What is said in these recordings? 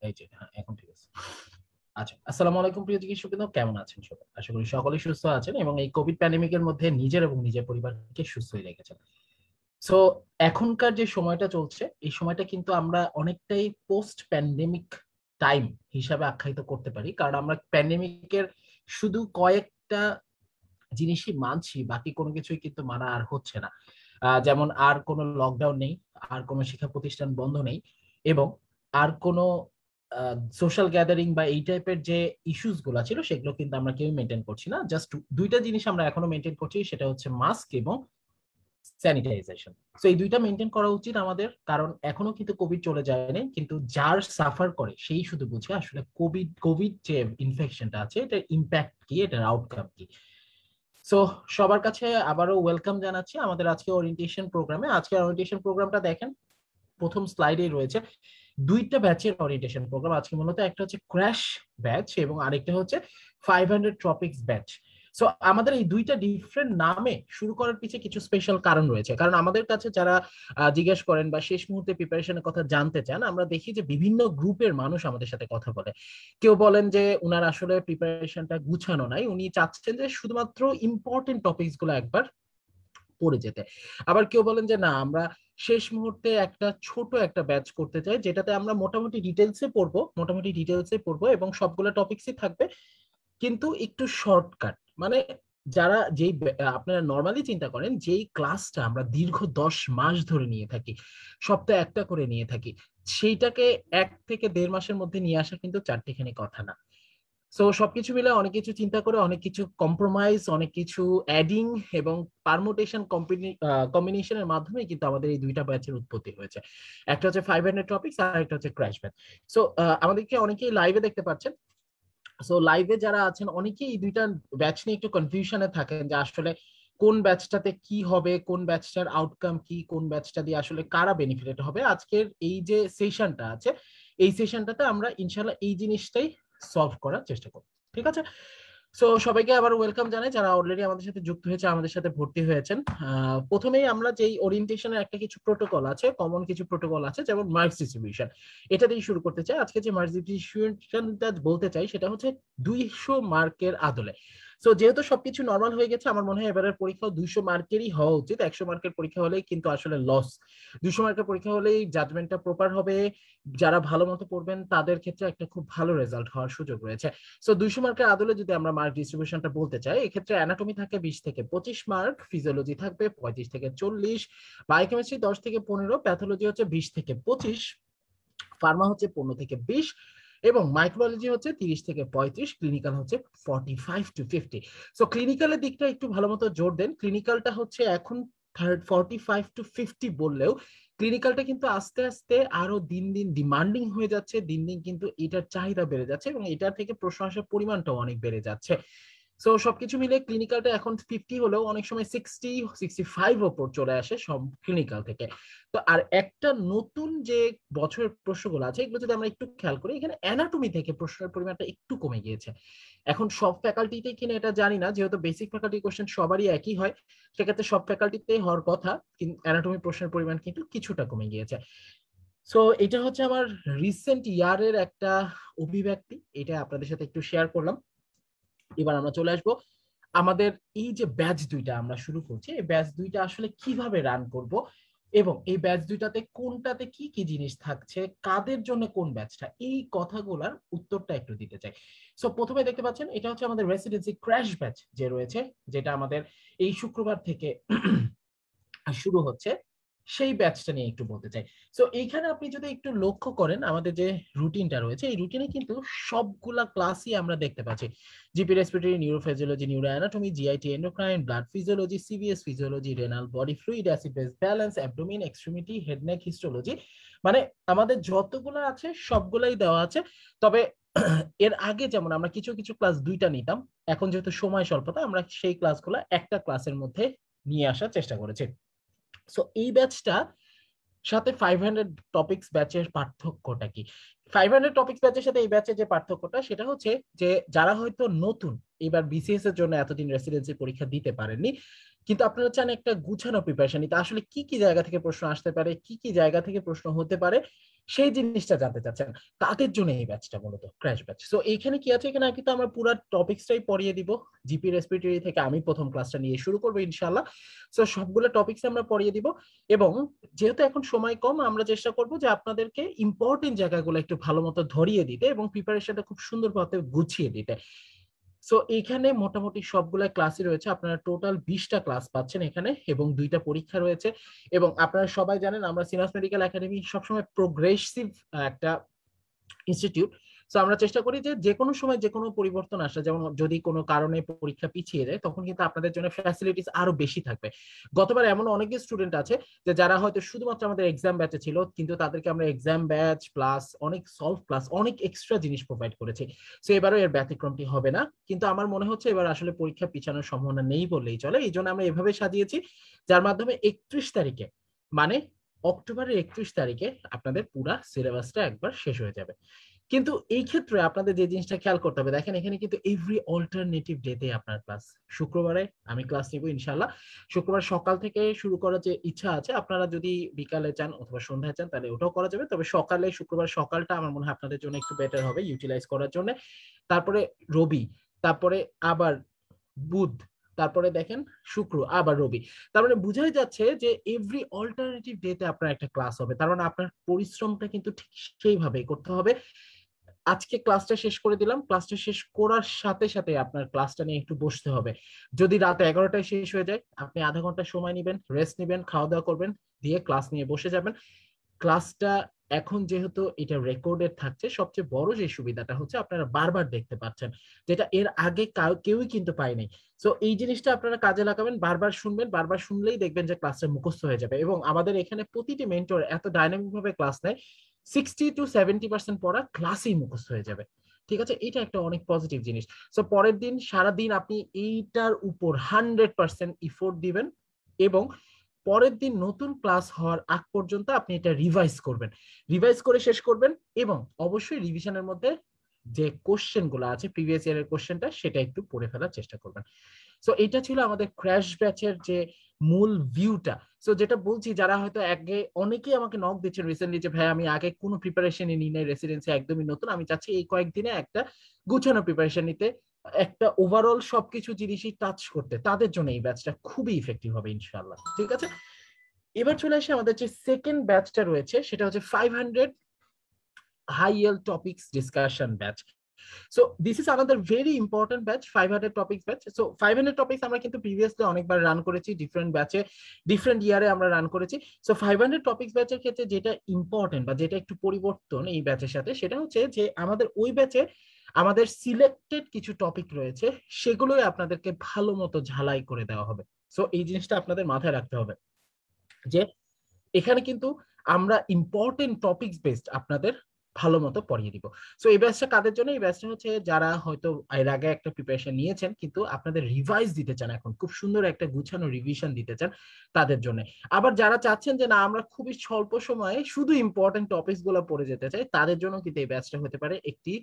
এই যে হ্যাঁ, এখন ঠিক আছে। আচ্ছা, আসসালামু আলাইকুম প্রিয় চিকিৎসকবৃন্দ, কেমন আছেন সবাই? আশা করি সকলেই সুস্থ আছেন এবং এই কোভিড প্যান্ডেমিকের মধ্যে নিজের এবং নিজের পরিবারকে সুস্থই রেখেছেন। সো এখনকার যে সময়টা চলছে, এই সময়টা কিন্তু আমরা অনেকটাই পোস্ট প্যান্ডেমিক টাইম হিসাবে আখ্যায়িত করতে পারি, কারণ আমরা প্যান্ডেমিকের শুধু কয়েকটা জিনিসই মানছি, বাকি কোনো কিছুই কিন্তু মানা আর হচ্ছে না। যেমন আর কোনো লকডাউন নেই, আর কোনো শিক্ষা প্রতিষ্ঠান বন্ধ নেই, এবং আর কোনো সোশ্যাল গ্যাদারিং বা এই টাইপের যে ইস্যুস গুলো ছিল সেগুলো কিন্তু আমরা কেউ মেনটেন করছি না। জাস্ট দুইটা জিনিস আমরা এখনো মেনটেন করছি, সেটা হচ্ছে মাস্ক এবং স্যানিটাইজেশন। তো এই দুইটা মেনটেন করা উচিত আমাদের, কারণ এখনো কিন্তু কোভিড চলে যায়নি, কিন্তু যার সাফার করে সেই শুধু বুঝে আসলে কোভিড কোভিড যে ইনফেকশনটা আছে এটার ইম্প্যাক্ট কি, এটার আউটকাম কি। সো সবার কাছে আবারও ওয়েলকাম জানাচ্ছি আমাদের আজকে ওরিয়েন্টেশন প্রোগ্রামে। আজকে ওরিয়েন্টেশন প্রোগ্রামটা দেখেন, প্রথম স্লাইডে রয়েছে দুইটা ব্যাচের ওরিয়েন্টেশন প্রোগ্রাম আজকে। মূলত একটা হচ্ছে ক্র্যাশ ব্যাচ এবং আরেকটা হচ্ছে 500 টপিকস ব্যাচ। সো আমাদের এই দুইটা ডিফারেন্ট নামে শুরু করার পিছে কিছু স্পেশাল কারণ রয়েছে, কারণ আমাদের কাছে যারা জিজ্ঞেস করেন বা শেষ মুহূর্তে প্রিপারেশনের কথা জানতে চান, আমরা দেখি যে বিভিন্ন গ্রুপের মানুষ আমাদের সাথে কথা বলে। কেউ বলেন যে উনার আসলে প্রিপারেশনটা গুছানো নাই, উনি চাচ্ছেন যে শুধুমাত্র ইম্পর্টেন্ট টপিকস গুলো একবার পড়ে যেতে। আবার কেউ বলেন যে না, আমরা শেষ মুহূর্তে একটা ছোট একটা ব্যাচ করতে চাই, যেটাতে আমরা মোটামুটি ডিটেলসে পড়বো এবং সবগুলো টপিকসই থাকবে, কিন্তু একটু শর্টকাট। মানে যারা আপনারা নর্মালি চিন্তা করেন যেই ক্লাসটা আমরা দীর্ঘ 10 মাস ধরে নিয়ে থাকি, সপ্তাহে একটা করে নিয়ে থাকি, সেইটাকে 1 থেকে দেড় মাসের মধ্যে নিয়ে আসা কিন্তু চারটিখানি কথা না। সো সবকিছু মিলে অনেক কিছু চিন্তা করে, অনেক কিছু কম্প্রোমাইজ, অনেক কিছু অ্যাডিং এবং পারমুটেশন কম্বিনেশনের মাধ্যমে কিন্তু আমাদের এই দুইটা ব্যাচের উৎপত্তি হয়েছে। একটা হচ্ছে 500 টপিক্স আর একটা হচ্ছে ক্র্যাশ ব্যাচ। সো আমাদেরকে অনেকেই লাইভে দেখতে পাচ্ছেন। সো লাইভে যারা আছেন অনেকেই এই দুইটা ব্যাচ নিয়ে একটু কনফিউশনে থাকেন যে আসলে কোন ব্যাচটাতে কি হবে, কোন ব্যাচটার আউটকাম কি, কোন ব্যাচটা দিয়ে আসলে কারা বেনিফিটেড হবে। আজকের এই যে সেশনটা আছে, এই সেশনটাতে আমরা ইনশাল্লাহ এই জিনিসটাই সলভ করার চেষ্টা করব। ঠিক আছে? সো সবাইকে আবার ওয়েলকাম জানাই যারা অলরেডি আমাদের সাথে যুক্ত হয়েছে, আমাদের সাথে ভর্তি হয়েছেন। প্রথমেই আমরা যেই ওরিয়েন্টেশনের একটা কিছু প্রোটোকল আছে, কমন কিছু প্রোটোকল আছে, যেমন মার্কস ডিস্ট্রিবিউশন, এটা দিয়ে শুরু করতে চাই। আজকে যে মার্কস ডিস্ট্রিবিউশনটা বলতে চাই সেটা হচ্ছে 200 মার্কের আদলে। সো যেহেতু সবকিছু নর্মাল হয়ে গেছে, আমার মনে হয় এবারের পরীক্ষাও 200 মার্কেরই হওয়া উচিত। 100 মার্কের পরীক্ষা হলেই কিন্তু আসলে লস। 200 মার্কের পরীক্ষা হলেই জাজমেন্টটা প্রপার হবে, যারা ভালো মতো পড়বেন তাদের ক্ষেত্রে একটা খুব ভালো রেজাল্ট হওয়ার সুযোগ রয়েছে। সো 200 মার্কের আদলে যদি আমরা মার্ক ডিস্ট্রিবিউশনটা বলতে চাই, এক্ষেত্রে অ্যানাটমি থাকে 20 থেকে 25 মার্ক, ফিজিওলজি থাকবে 35 থেকে 40, বায়োকেমিস্ট্রি 10 থেকে 15, প্যাথোলজি হচ্ছে 20 থেকে 25, ফার্মা হচ্ছে 15 থেকে 20, এবং মাইক্রোবায়োলজি হচ্ছে 30 থেকে 35, ক্লিনিক্যাল হচ্ছে 45 to 50। সো ক্লিনিক্যালের দিকটা একটু ভালো মতো জোর দেন। ক্লিনিক্যালটা হচ্ছে এখন 45 to 50 বললেও ক্লিনিক্যালটা কিন্তু আস্তে আস্তে আরো দিন দিন ডিমান্ডিং হয়ে যাচ্ছে, দিন দিন কিন্তু এটার চাহিদা বেড়ে যাচ্ছে এবং এটার থেকে প্রশ্ন আসার পরিমাণটাও অনেক বেড়ে যাচ্ছে। সো সবকিছু মিলে ক্লিনিক্যালটা এখন 50 হলেও অনেক সময় 60-65 ওপর চলে আসে সব ক্লিনিক্যাল থেকে। তো আর একটা নতুন যে বছরের প্রশ্নগুলো আছে এগুলো যদি আমরা একটু খেয়াল করি, এখানে অ্যানাটমি থেকে প্রশ্নের পরিমাণটা একটু কমে গিয়েছে। এখন সব ফ্যাকাল্টিতে কিনা এটা জানি না, যেহেতু বেসিক ফ্যাকাল্টি কোশ্চেন সবারই একই হয়, সেক্ষেত্রে সব ফ্যাকাল্টিতে হওয়ার কথা, কিন্তু অ্যানাটমি প্রশ্নের পরিমাণ কিন্তু কিছুটা কমে গিয়েছে। সো এটা হচ্ছে আমার রিসেন্ট ইয়ারের একটা অভিব্যক্তি, এটা আপনাদের সাথে একটু শেয়ার করলাম। এবার আমরা চলে আসবো আমাদের এই যে ব্যাচ দুইটা আমরা শুরু করছি, এই ব্যাচ দুইটা আসলে কিভাবে রান করব এবং এই ব্যাচ দুইটাতে কোনটাতে কি কি জিনিস থাকছে, কাদের জন্য কোন ব্যাচটা, এই কথাগুলোর উত্তরটা একটু দিতে চাই। সো প্রথমে দেখতে পাচ্ছেন এটা হচ্ছে আমাদের রেসিডেন্সি ক্র্যাশ ব্যাচ যে রয়েছে, যেটা আমাদের এই শুক্রবার থেকে শুরু হচ্ছে, সেই ব্যাচটা নিয়ে একটু বলতে চাই। সো এইখানে আপনি যদি একটু লক্ষ্য করেন আমাদের যে রুটিনটা রয়েছে, এই রুটিনে কিন্তু সবগুলা ক্লাসই আমরা দেখতে পাচ্ছি। GP respiratory, neurophysiology, neuro anatomy, GIT endocrine, blood physiology, CVS physiology, renal, body fluid, acid base balance, abdominal, extremity, head neck histology, মানে আমাদের যতগুলো আছে সবগুলাই দেওয়া আছে। তবে এর আগে যেমন আমরা কিছু কিছু ক্লাস দুইটা নিতাম, এখন যেহেতু সময় স্বল্পতা আমরা সেই ক্লাসগুলো একটা ক্লাসের মধ্যে নিয়ে আসার চেষ্টা করেছি। সো এই ব্যাচটা সাথে 500 টপিকস ব্যাচের পার্থক্যটা কি? 500 টপিকস ব্যাচের সাথে এই ব্যাচের যে পার্থক্যটা সেটা হচ্ছে যে যারা হয়তো নতুন, এবার বিসিএস এর জন্য এতদিন রেসিডেন্সি পরীক্ষা দিতে পারেননি, কিন্তু আপনারা চান একটা গুছানো প্রিপারেশন নিতে, আসলে কি কি জায়গা থেকে প্রশ্ন আসতে পারে, কি কি জায়গা থেকে প্রশ্ন হতে পারে, সেই জিনিসটা জানতে চাচ্ছেন, তাদের জন্য এই ব্যাচটা মূলত ক্র্যাশ ব্যাচ। সো এইখানে কি আছে, এখানে কিন্তু আমরা পুরো টপিকসটাই পড়িয়ে দিব। জিপি রেসপিরেটরি থেকে আমি প্রথম ক্লাসটা নিয়ে শুরু করবো ইনশাআল্লাহ। সো সবগুলো টপিকস আমরা পড়িয়ে দিব, এবং যেহেতু এখন সময় কম, আমরা চেষ্টা করব যে আপনাদেরকে ইম্পর্টেন্ট জায়গাগুলো একটু ভালো মতো ধরিয়ে দিতে এবং প্রিপারেশনটা খুব সুন্দরভাবে গুছিয়ে দিতে। সো এখানে মোটামুটি সবগুলা ক্লাসই রয়েছে, আপনারা টোটাল 20টা ক্লাস পাচ্ছেন এখানে, এবং 2টা পরীক্ষা রয়েছে। এবং আপনারা সবাই জানেন আমরা সিনাস মেডিকেল একাডেমি সবসময় প্রোগ্রেসিভ একটা ইনস্টিটিউট। সো আমরা চেষ্টা করি যে যে কোনো সময় যে কোনো পরিবর্তন আসে, যেমন যদি কোনো কারণে পরীক্ষা পিছিয়ে যায়, তখন কিন্তু আপনাদের জন্য ফ্যাসিলিটিস আরো বেশি থাকবে। গতবার এমন অনেক স্টুডেন্ট আছে যে যারা হয়তো শুধুমাত্র আমাদের এক্সাম ব্যাচে ছিল, কিন্তু তাদেরকে আমরা এক্সাম ব্যাচ প্লাস অনেক সলভ প্লাস অনেক এক্সট্রা জিনিস প্রোভাইড করেছি। সো এবারও এর ব্যতিক্রমটি হবে না, কিন্তু আমার মনে হচ্ছে এবার আসলে পরীক্ষা পিছানোর সম্ভাবনা নেই বললেই চলে। এই জন্য আমরা এভাবে সাজিয়েছি, যার মাধ্যমে 31 তারিখে, মানে অক্টোবরের 31 তারিখে আপনাদের পুরা সিলেবাসটা একবার শেষ হয়ে যাবে। কিন্তু এই ক্ষেত্রে আপনাদের যে জিনিসটা খেয়াল করতে হবে, দেখেন এখানে কিন্তু এভরি অল্টারনেটিভ ডেতে আপনার ক্লাস। শুক্রবারে আমি ক্লাস নিব ইনশাল্লাহ। শুক্রবার সকাল থেকে শুরু করার যে ইচ্ছা আছে, আপনারা যদি বিকালে চান অথবা সন্ধ্যায় চান তাহলে ওটাও করা যাবে, তবে সকালে শুক্রবার সকালটা আমার মনে হয় আপনাদের জন্য একটু বেটার হবে ইউটিলাইজ করার জন্য। তারপরে রবি, তারপরে আবার বুধ, তারপরে দেখেন শুক্র, আবার রবি। তার মানে বুঝাই যাচ্ছে যে এভরি অল্টারনেটিভ ডেতে আপনার একটা ক্লাস হবে। তার মানে আপনার পরিশ্রমটা কিন্তু ঠিক সেইভাবেই করতে হবে। আজকে ক্লাসটা শেষ করে দিলাম, ক্লাসটা শেষ করার সাথে সাথে আপনার ক্লাসটা নিয়ে একটু বসতে হবে। যদি রাত 11টায় শেষ হয়ে যায়, আপনি আধা ঘন্টা সময় নেবেন, রেস্ট নেবেন, খাওয়া দাওয়া করবেন, দিয়ে ক্লাস নিয়ে বসে যাবেন। ক্লাসটা এখন যেহেতু এটা রেকর্ডেড থাকছে, সবচেয়ে বড় যে সুবিধাটা হচ্ছে আপনারা বারবার দেখতে পাচ্ছেন, যেটা এর আগে কেউই কিন্তু পায়নি। সো এই জিনিসটা আপনারা কাজে লাগাবেন, বারবার শুনবেন, বারবার শুনলেই দেখবেন যে ক্লাসটা মুখস্থ হয়ে যাবে। এবং আমাদের এখানে প্রতিটি মেন্টর এত ডাইনামিক ভাবে ক্লাস নেয়, 60 to 70% পড়া ক্লাসেই মুখস্থ হয়ে যাবে। ঠিক আছে, এটা একটা অনেক পজিটিভ জিনিস। সো পরের দিন সারাদিন আপনি এইটার উপর 100% ইফোর্ট দিবেন, এবং পরের দিন নতুন ক্লাস হওয়ার আগ পর্যন্ত আপনি এটা রিভাইজ করবেন, রিভাইজ করে শেষ করবেন। এবং অবশ্যই রিভিশনের মধ্যে যে কোশ্চেন গুলো আছে প্রিভিয়াস ইয়ারের কোশ্চেনটা, সেটা একটু পড়ে ফেলার চেষ্টা করবেন। সো এটা ছিল আমাদের ক্র্যাশ ব্যাচের যে মূল ভিউটা। সো যেটা বলছি, যারা হয়তো আগে, অনেকেই আমাকে নক দিচ্ছেন রিসেন্টলি যে ভাই আমি আগে কোনো প্রিপারেশনই নিই নাই, রেসিডেন্সি একদমই নতুন, আমি চাচ্ছি এই কয়েকদিনে একটা গুছানো প্রিপারেশন নিতে, একটা ওভারঅল সবকিছু জিনিসই টাচ করতে। তাদের জন্য এই ব্যাচটা খুবই ইফেক্টিভ হবে ইনশাআল্লাহ। ঠিক আছে, এবার চলে আসে আমাদের যে সেকেন্ড ব্যাচটা রয়েছে, সেটা হচ্ছে 500 high yield topics discussion batch. So this is another very important batch, 500 topics batch. So 500 topics আমরা কিন্তু প্রিভিয়াসলি অনেকবার রান করেছি, ডিফারেন্ট ব্যাচে ডিফারেন্ট ইয়ারে আমরা রান করেছি। সো 500 টপিকস ব্যাচের ক্ষেত্রে যেটা ইম্পর্টেন্ট বা যেটা একটু পরিবর্তন এই ব্যাচের সাথে, সেটা হচ্ছে যে আমাদের ওই ব্যাচে আমাদের সিলেক্টেড কিছু টপিক রয়েছে, সেগুলোই আপনাদেরকে ভালো মতো ঝালাই করে দেওয়া হবে। সো এই জিনিসটা আপনাদের মাথায় রাখতে হবে যে এখানে কিন্তু আমরা ইম্পর্টেন্ট টপিকস বেসড আপনাদের ভালো মতো পড়িয়ে দিব। সো এই ব্যাচটা কাদের জন্য? এই ব্যাচটা হচ্ছে যারা হয়তো এর আগে একটা প্রিপারেশন নিয়েছেন, কিন্তু আপনাদের রিভাইজ দিতে চান, এখন খুব সুন্দর একটা গুছানো রিভিশন দিতে চান, তাদের জন্য। আবার যারা চাচ্ছেন যে না আমরা খুবই স্বল্প সময়ে শুধু ইম্পর্টেন্ট টপিকস গুলো পড়ে যেতে চাই, তাদের জন্য কিন্তু এই ব্যাচটা হতে পারে একটি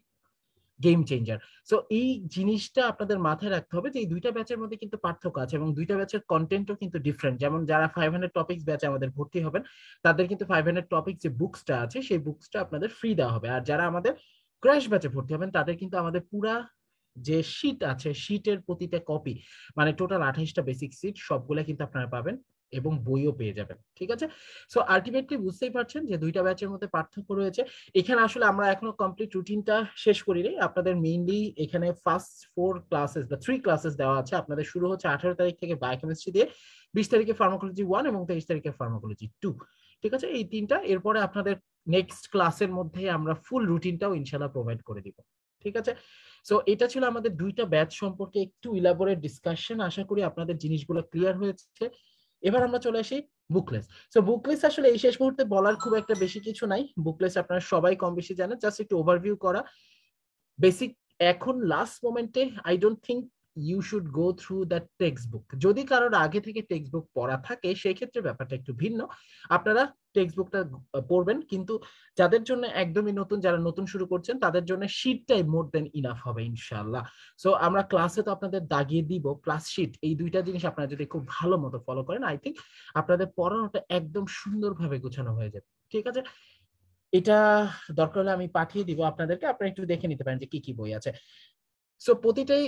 গেম চেঞ্জার। সো এই জিনিসটা আপনাদের মাথায় রাখতে হবে যে এই দুইটা ব্যাচের মধ্যে কিন্তু পার্থক্য আছে, এবং দুইটা ব্যাচের কন্টেন্টও কিন্তু ডিফারেন্ট। যেমন যারা 500 টপিকস ব্যাচে আমাদের ভর্তি হবেন, তাদের কিন্তু 500 টপিকস যে বুকসটা আছে, সেই বুকসটা আপনাদের ফ্রি দেওয়া হবে। আর যারা আমাদের ক্র্যাশ ব্যাচে ভর্তি হবেন, তাদের কিন্তু আমাদের পুরা যে শীট আছে, শীটের প্রতিটা কপি, মানে টোটাল 28টা বেসিক শীট, সবগুলা কিন্তু আপনারা পাবেন, এবং বইও পেয়ে যাবেন। ঠিক আছে, সো আলটিমেটলি বুঝতেই পারছেন যে দুইটা ব্যাচের মধ্যে পার্থক্য রয়েছে। এখানে আসলে আমরা এখনো কমপ্লিট রুটিনটা শেষ করিনি। আপনাদের মেইনলি এখানে ফার্স্ট 4 ক্লাসেস বা 3 ক্লাসেস দেওয়া আছে। আপনাদের শুরু হচ্ছে 18 তারিখ থেকে বায়োকেমিস্ট্রি দিয়ে, 20 তারিখে ফার্মাকোলজি 1 এবং 23 তারিখে ফার্মাকোলজি 2। ঠিক আছে, এই তিনটা। এরপরে আপনাদের নেক্সট ক্লাসের মধ্যে আমরা ফুল রুটিনটাও ইনশাআল্লাহ প্রোভাইড করে দিব। ঠিক আছে, সো এটা ছিল আমাদের দুইটা ব্যাচ সম্পর্কে একটু ইলাবোরেট ডিসকাশন। আশা করি আপনাদের জিনিসগুলো ক্লিয়ার হয়েছে। এবার আমরা চলে আসি বুকলেস। সো বুকলেস আসলে এই শেষ মুহূর্তে বলার খুব একটা বেশি কিছু নাই। বুকলেস আপনারা সবাই কম বেশি জানেন, জাস্ট একটু ওভারভিউ করা বেসিক। এখন লাস্ট মোমেন্টে I don't think you should go through the textbook. যদি কারোর আগে থেকে টেক্সট বুক পড়া থাকে, সেই ক্ষেত্রে ব্যাপারটা একটু ভিন্ন, আপনারা টেক্সট বুকটা পড়বেন। কিন্তু যাদের জন্য একদমই নতুন, যারা নতুন শুরু করছেন, তাদের জন্য শীটটাই মোর দেন ইনাফ হবে ইনশাআল্লাহ। সো আমরা ক্লাসে তো আপনাদের দাগিয়ে দিব, প্লাস শীট, এই দুইটা জিনিস আপনারা যদি খুব ভালো মতো ফলো করেন, আই থিঙ্ক আপনাদের পড়ানোটা একদম সুন্দরভাবে গোছানো হয়ে যাবে। ঠিক আছে, এটা দরকার হলে আমি পাঠিয়ে দিব আপনাদেরকে, আপনারা একটু দেখে নিতে পারেন যে কি কি বই আছে। সো প্রতিটাই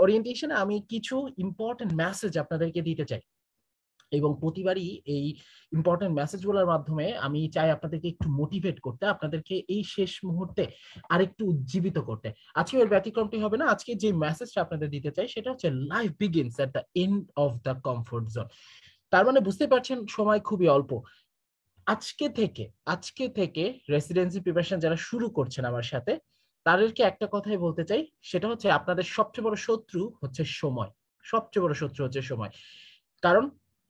ওরিয়েন্টেশনে আমি কিছু ইম্পর্টেন্ট মেসেজ আপনাদেরকে দিতে চাই, এবং প্রতিবারই এই ইম্পর্টেন্ট মেসেজগুলোর মাধ্যমে আমি চাই আপনাদেরকে একটু মোটিভেট করতে, আপনাদেরকে এই শেষ মুহূর্তে আরেকটু উজ্জীবিত করতে। আজকে এর ব্যতিক্রমটি হবে না। আজকে যে মেসেজটা আপনাদের দিতে চাই সেটা হচ্ছে life begins at the end of the comfort zone. তার মানে বুঝতে পারছেন সময় খুবই অল্প। আজকে থেকে রেসিডেন্সি প্রিপারেশন যারা শুরু করছেন আমার সাথে, তাদেরকে একটা কথাই বলতে চাই, সেটা হচ্ছে আপনাদের সবচেয়ে বড় শত্রু হচ্ছে সময়। সবচেয়ে বড় শত্রু হচ্ছে সময়। কারণ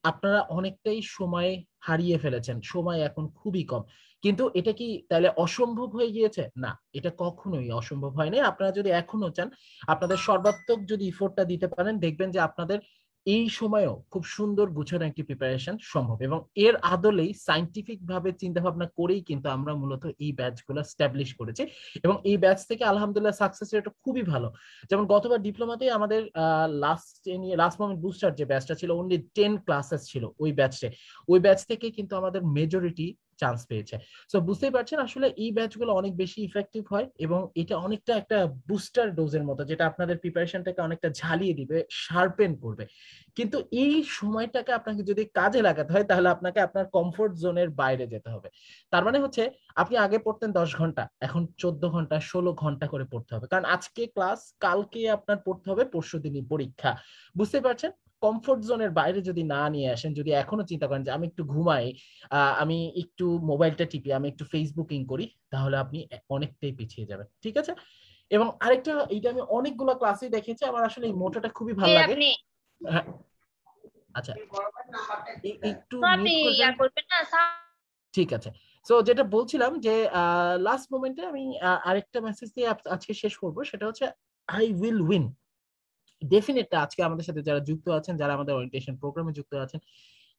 আপনারা অনেকটাই সময় হারিয়ে ফেলেছেন, সময় এখন খুবই কম। কিন্তু এটা কি তাহলে অসম্ভব হয়ে গিয়েছে? না, এটা কখনোই অসম্ভব হয়নি। আপনারা যদি এখনো চান, আপনাদের সর্বাত্মক যদি ইফোর্টটা দিতে পারেন, দেখবেন যে আপনাদের এই সময়েও খুব সুন্দর গুছানো একটি প্রিপারেশন সম্ভব। এবং এর আদলেই সাইন্টিফিক ভাবে চিন্তা ভাবনা করেই কিন্তু আমরা মূলত এই ব্যাচগুলো স্টাবলিশ করেছি, এবং এই ব্যাচ থেকে আলহামদুলিল্লাহ সাকসেস রেট খুবই ভালো। যেমন গতবার ডিপ্লোমাতে আমাদের লাস্ট মোমেন্ট বুস্টার যে ব্যাচটা ছিল, অনলি 10 ক্লাসেস ছিল ওই ব্যাচ থেকে কিন্তু আমাদের মেজরিটি চান্স পেয়েছে। সো বুঝতেই পারছেন আসলে এই ব্যাচগুলো অনেক বেশি ইফেক্টিভ হয়, এবং এটা অনেকটা একটা বুস্টার ডোজের মতো, যেটা আপনাদের প্রিপারেশনটাকে অনেকটা ঝালিয়ে দিবে, শার্পেন করবে। কিন্তু এই সময়টাকে আপনাকে যদি কাজে লাগাতে হয়, তাহলে আপনাকে আপনার কমফোর্ট জোনের বাইরে যেতে হবে। তার মানে হচ্ছে আপনি আগে পড়তেন 10 ঘন্টা, এখন 14 ঘন্টা 16 ঘন্টা করে পড়তে হবে, কারণ আজকে ক্লাস, কালকে আপনার পড়তে হবে, পরশুদিনই পরীক্ষা। বুঝতে পারছেন? কমফোর্ট জোনের বাইরে যদি না নিয়ে আসেন, যদি এখনো চিন্তা করেন যে আমি একটু ঘুমাই, আমি একটু মোবাইলটা টিপি, আমি একটু ফেসবুকিং করি, তাহলে আপনি অনেকটাই পিছিয়ে যাবেন। ঠিক আছে? এবং আরেকটা, এইটা আমি অনেকগুলো ক্লাসে দেখেছি, আমার আসলে এই মোটোটা খুবই ভালো লাগে। আপনি হ্যাঁ, আচ্ছা, একটু তো আপনি মিউট করবেন। ইয়া করবেন না। ঠিক আছে। সো যেটা বলছিলাম যে লাস্ট মোমেন্টে আমি আরেকটা মেসেজ দিয়ে আজকে শেষ করব, সেটা হচ্ছে আই উইল উইন। ডেফিনেটলি আজকে আমাদের সাথে যারা যুক্ত আছেন, যারা আমাদের ওরিয়েন্টেশন প্রোগ্রামে যুক্ত আছেন,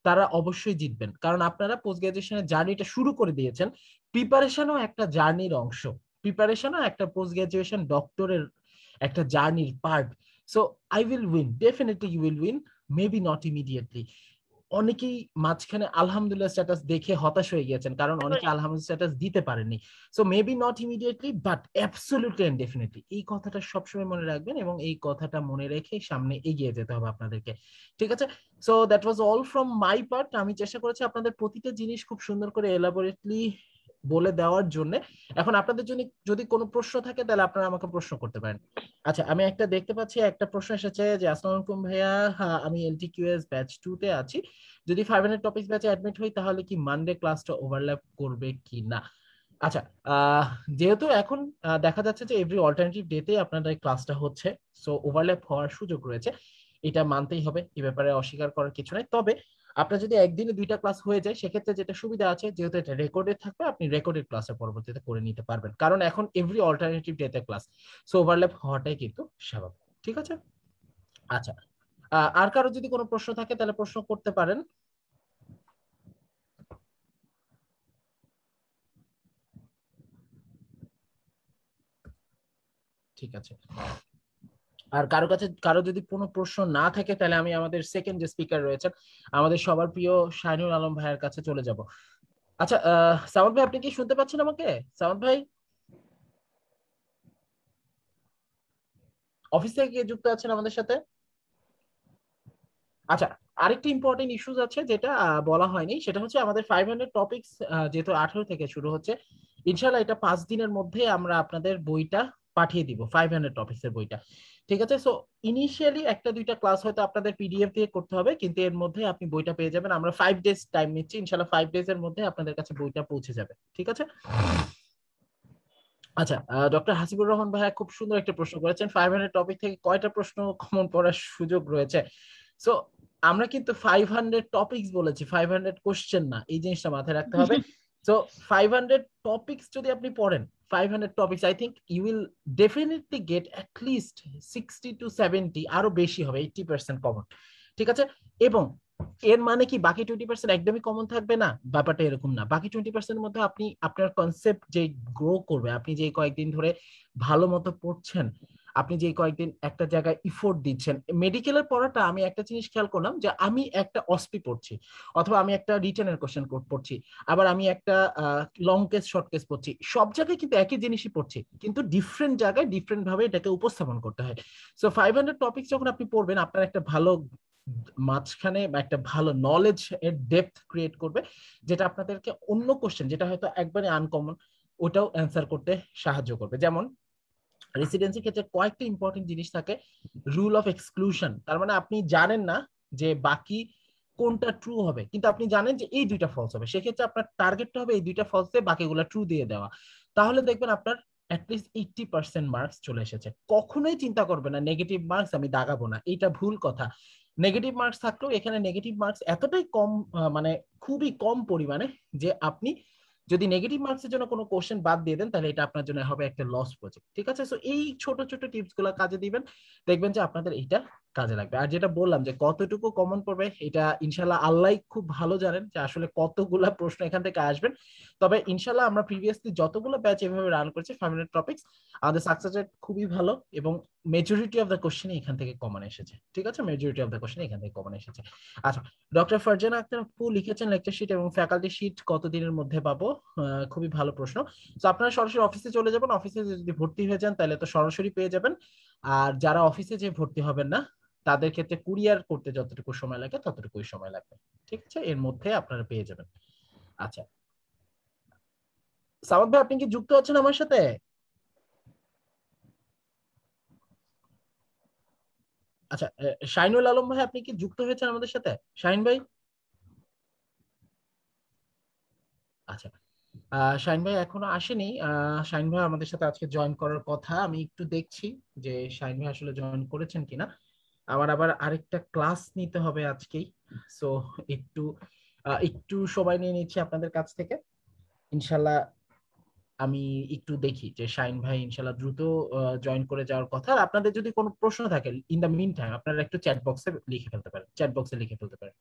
তারা অবশ্যই জিতবেন, কারণ আপনারা পোস্ট গ্রাজুয়েশনের জার্নিটা শুরু করে দিয়েছেন। প্রিপারেশনও একটা জার্নির অংশ, প্রিপারেশনও একটা পোস্ট গ্রাজুয়েশন ডক্টরের একটা জার্নির part. So I will win, definitely you will win, maybe not immediately. অনেকেই মাঝখানে আলহামদুলিল্লাহ স্ট্যাটাস দেখে হতাশ হয়ে গিয়েছেন, কারণ অনেকে আলহামদুলিল্লাহ স্ট্যাটাস দিতে পারেননি। So maybe not immediately, but absolutely and definitely, এই কথাটা সবসময় মনে রাখবেন, এবং এই কথাটা মনে রেখে সামনে এগিয়ে যেতে হবে আপনাদেরকে। ঠিক আছে? So that was all from my part. আমি চেষ্টা করেছি আপনাদের প্রতিটা জিনিস খুব সুন্দর করে এলাবোরেটলি বলে দেওয়ার জন্য। এখন আপনাদের জন্য যদি কোনো প্রশ্ন থাকে, তাহলে আপনারা আমাকে প্রশ্ন করতে পারেন। আচ্ছা, আমি একটা দেখতে পাচ্ছি, একটা প্রশ্ন এসেছে যে আসসালামু আলাইকুম ভাইয়া, হ্যাঁ আমি এলটিকিউএস ব্যাচ 2 তে আছি, যদি 500 টপিকস ব্যাচে অ্যাডমিট হই, তাহলে কি মানডে ক্লাসটা ওভারল্যাপ করবে কি না? আচ্ছা, আহ যেহেতু এখন দেখা যাচ্ছে যে এভরি অল্টারনেটিভ ডেতে আপনাদের ক্লাসটা হচ্ছে, সো ওভারল্যাপ হওয়ার সুযোগ রয়েছে, এটা মানতেই হবে, এ ব্যাপারে অস্বীকার করার কিছু নাই। তবে আপনার যদি একদিনে 2টা ক্লাস হয়ে যায়, সেক্ষেত্রে যেটা সুবিধা আছে, যেহেতু এটা রেকর্ডেড থাকবে, আপনি রেকর্ডেড ক্লাসের পরবর্তীতে করে নিতে পারবেন, কারণ এখন এভরি অল্টারনেটিভ ডেতে ক্লাস, সো ওভারল্যাপ হওয়াটাই কিন্তু স্বাভাবিক। ঠিক আছে? আচ্ছা, আর কারো যদি কোনো প্রশ্ন থাকে, তাহলে প্রশ্ন করতে পারেন। ঠিক আছে। আর কারো যদি কোনো প্রশ্ন না থাকে, তাহলে আমি আমাদের সেকেন্ড যে স্পিকার রয়েছেন, আমাদের সবার প্রিয় শাহিনুল আলম ভাইয়ের কাছে চলে যাব। আচ্ছা, সাউন্ড ভাই, আপনি কি শুনতে পাচ্ছেন আমাকে? সাউন্ড ভাই, অফিস থেকে কে যুক্ত আছেন আমাদের সাথে? আচ্ছা, আরেকটি ইম্পর্টেন্ট ইস্যুস আছে, যেটা বলা হয়নি, সেটা হচ্ছে আমাদের 500 টপিকস, যেহেতু 18 থেকে শুরু হচ্ছে, ইনশাল্লাহ এটা 5 দিনের মধ্যে আমরা আপনাদের বইটা পাঠিয়ে দিব, 500 টপিক্স এর বইটা। ঠিক আছে? সো ইনিশিয়ালি একটা দুইটা ক্লাস হয়তো আপনাদের পিডিএফ দিয়ে করতে হবে, কিন্তু এর মধ্যে আপনি বইটা পেয়ে যাবেন। আমরা 5 ডেজ টাইম নিচ্ছি, ইনশাল্লাহ 5 ডেজ এর মধ্যে আপনাদের কাছে বইটা পৌঁছে যাবে। ঠিক আছে? আচ্ছা, ডক্টর হাসিবুর রহমান ভাই খুব সুন্দর একটা প্রশ্ন করেছেন, 500 টপিক থেকে কয়টা প্রশ্ন কমন পড়ার সুযোগ রয়েছে? সো আমরা কিন্তু 500 টপিকস বলেছি, 500 কোশ্চেন না, এই জিনিসটা মাথায় রাখতে হবে। সো 500 টপিকস যদি আপনি পড়েন, 500 topics, I think you will definitely get at least 60 to 70, আরো বেশি হবে, 80% কমন। ঠিক আছে? এবং এর মানে কি বাকি 20% একদমই কমন থাকবে না? ব্যাপারটা এরকম না। বাকি 20% মধ্যে আপনি আপনার কনসেপ্ট যে গ্রো করবে, আপনি যে কয়েকদিন ধরে ভালো মতো পড়ছেন, আপনি যে কয়েকদিন একটা জায়গায় ইফোর্ট দিচ্ছেন। মেডিকেলের পড়াটা আমি একটা জিনিস খেয়াল করলাম যে আমি একটা অসপি পড়ছি, অথবা আমি একটা রিটেনের কোশ্চেন পড়ছি, আবার আমি একটা লং কেস শর্ট কেস পড়ছি, সব জায়গায় কিন্তু একই জিনিসই পড়ছি, কিন্তু ডিফারেন্ট জায়গায় ডিফারেন্ট ভাবে এটাকে উপস্থাপন করতে হয়। সো 500 টপিক যখন আপনি পড়বেন, আপনার একটা ভালো মাঝখানে একটা ভালো নলেজ এর ডেপথ ক্রিয়েট করবে, যেটা আপনাদেরকে অন্য কোশ্চেন যেটা হয়তো একবারে আনকমন, ওটাও অ্যান্সার করতে সাহায্য করবে। যেমন রেসিডেন্সির ক্ষেত্রে কয়েকটা ইম্পর্টেন্ট জিনিস থাকে। রুল অফ এক্সক্লুশন, তার মানে আপনি জানেন না যে বাকি কোনটা ট্রু হবে, কিন্তু আপনি জানেন যে এই দুইটা ফলস হবে, সেক্ষেত্রে আপনার টার্গেটটা হবে এই দুইটা ফলস দিয়ে বাকিগুলো ট্রু দিয়ে দেওয়া। তাহলে দেখবেন আপনার অ্যাটলিস্ট 80% মার্কস চলে এসেছে। কখনোই চিন্তা করবে না নেগেটিভ মার্কস আমি দাগাবো না, এটা ভুল কথা। নেগেটিভ মার্কস থাকলেও এখানে নেগেটিভ মার্কস এতটাই কম, মানে খুবই কম পরিমাণে, যে আপনি যদি নেগেটিভ মার্কসের জন্য কোনো কোশ্চেন বাদ দিয়ে দেন, তাহলে এটা আপনার জন্য হবে একটা লস প্রজেক্ট। ঠিক আছে, সো এই ছোট ছোট টিপস গুলো কাজে দিবেন, দেখবেন যে আপনাদের এইটা কাজে লাগবে। আর যেটা বললাম যে কতটুকু কমন পড়বে, এটা ইনশাল্লাহ আল্লাহ খুব ভালো জানেন যে আসলে কতগুলা প্রশ্ন এখান থেকে আসবেন। তবে ইনশাল্লাহ আমরা প্রিভিয়াসলি যতগুলো ব্যাচ এভাবে রান করেছি 500 টপিক্স, আমাদের সাকসেস রেট খুবই ভালো, এবং মেজরিটি অফ দ্য কোশ্চেন এখান থেকে কমন এসেছে। ঠিক আছে, মেজরিটি অফ দ্য কোশ্চেন এখান থেকে কমন এসেছে। আচ্ছা, ডক্টর ফারজানা আক্তার আপু লিখেছেন লেকচার শিট এবং ফ্যাকাল্টি শিট কতদিনের মধ্যে পাবো? খুবই ভালো প্রশ্ন। তো আপনারা সরাসরি অফিসে চলে যাবেন, অফিসে যদি ভর্তি হয়ে যান তাহলে তো সরাসরি পেয়ে যাবেন। আর যারা অফিসে যে ভর্তি হবেন না, তাদের ক্ষেত্রে কুরিয়ার করতে যতটুকু সময় লাগে ততটুকুই সময় লাগবে। ঠিক আছে, এর মধ্যে আপনারা পেয়ে যাবেন। আচ্ছা, সামাদ ভাই আপনি কি যুক্ত আছেন আমার সাথে? আচ্ছা, শাহিনুল আলম ভাই আপনি কি যুক্ত হয়েছেন আমাদের সাথে? শাহিন ভাই? আচ্ছা, শাহিন ভাই এখনো আসেনি। শাহিন ভাই আমাদের সাথে আজকে জয়েন করার কথা, আমি একটু দেখছি যে শাহিন ভাই আসলে জয়েন করেছেন কিনা। আমার আবার আরেকটা ক্লাস নিতে হবে আজকেই, সো একটু একটু সময় নিয়ে নিচ্ছি আপনাদের কাছ থেকে। ইনশাল্লাহ আমি একটু দেখি যে শাহিন ভাই ইনশাল্লাহ দ্রুত জয়েন করে যাওয়ার কথা। আর আপনাদের যদি কোনো প্রশ্ন থাকে ইন দা মিন টাইম, আপনারা একটু চ্যাট বক্সে লিখে ফেলতে পারেন, চ্যাট বক্সে লিখে ফেলতে পারেন।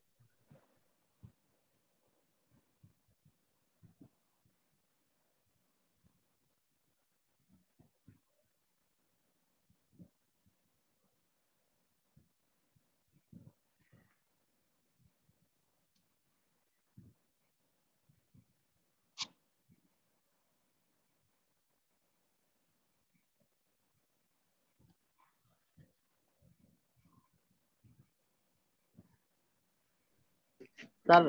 স্যার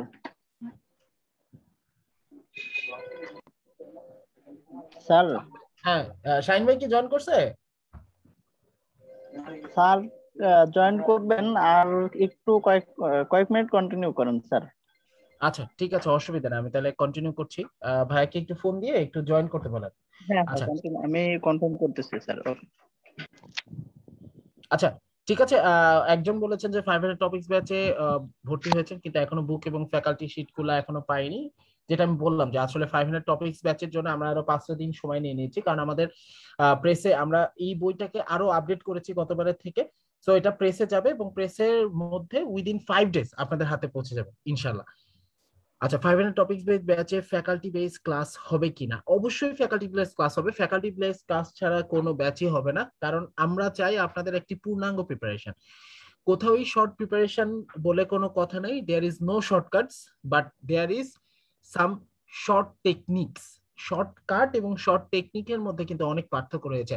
স্যার হ্যাঁ, শাহিন ভাই কি জয়েন করছে? স্যার জয়েন করবেন আর একটু কয়েক কয়েক মিনিট কন্টিনিউ করেন স্যার। আচ্ছা ঠিক আছে, অসুবিধা নেই, আমি তাহলে কন্টিনিউ করছি। ভাইয়াকে একটু ফোন দিয়ে একটু জয়েন করতে বলেন। হ্যাঁ হ্যাঁ আচ্ছা কন্টিনিউ, আমি কনফার্ম করতেছি স্যার। ওকে আচ্ছা, ঠিক আছে। একজন বলেছেন যে 500 টপিকস ব্যাচে ভর্তি হয়েছেন, কিন্তু এখনো বুক এবং ফ্যাকাল্টি শিট গুলো এখনো পাইনি। যেটা আমি বললাম যে আসলে 500 টপিকস ব্যাচের জন্য আমরা আরো 5টা দিন সময় নিয়ে নিয়েছি, কারণ আমাদের প্রেসে আমরা এই বইটাকে আরো আপডেট করেছি গতবারের থেকে। সো এটা প্রেসে যাবে, এবং প্রেসের মধ্যে উইদিন 5 ডেজ আপনাদের হাতে পৌঁছে যাবে ইনশাল্লাহ। আচ্ছা, 500 টপিকস বেস ব্যাচে ফ্যাকাল্টি বেস ক্লাস হবে কিনা? অবশ্যই ফ্যাকাল্টি বেস ক্লাস হবে। ফ্যাকাল্টি বেস ক্লাস ছাড়া কোনো ব্যাচই হবে না, কারণ আমরা চাই আপনাদের একটি পূর্ণাঙ্গ প্রিপারেশন। কোথাওই শর্ট প্রিপারেশন বলে কোনো কথা নেই, there is no shortcuts, but there is some short techniques. Shortcut এবং শর্ট টেকনিকের মধ্যে কিন্তু অনেক পার্থক্য রয়েছে।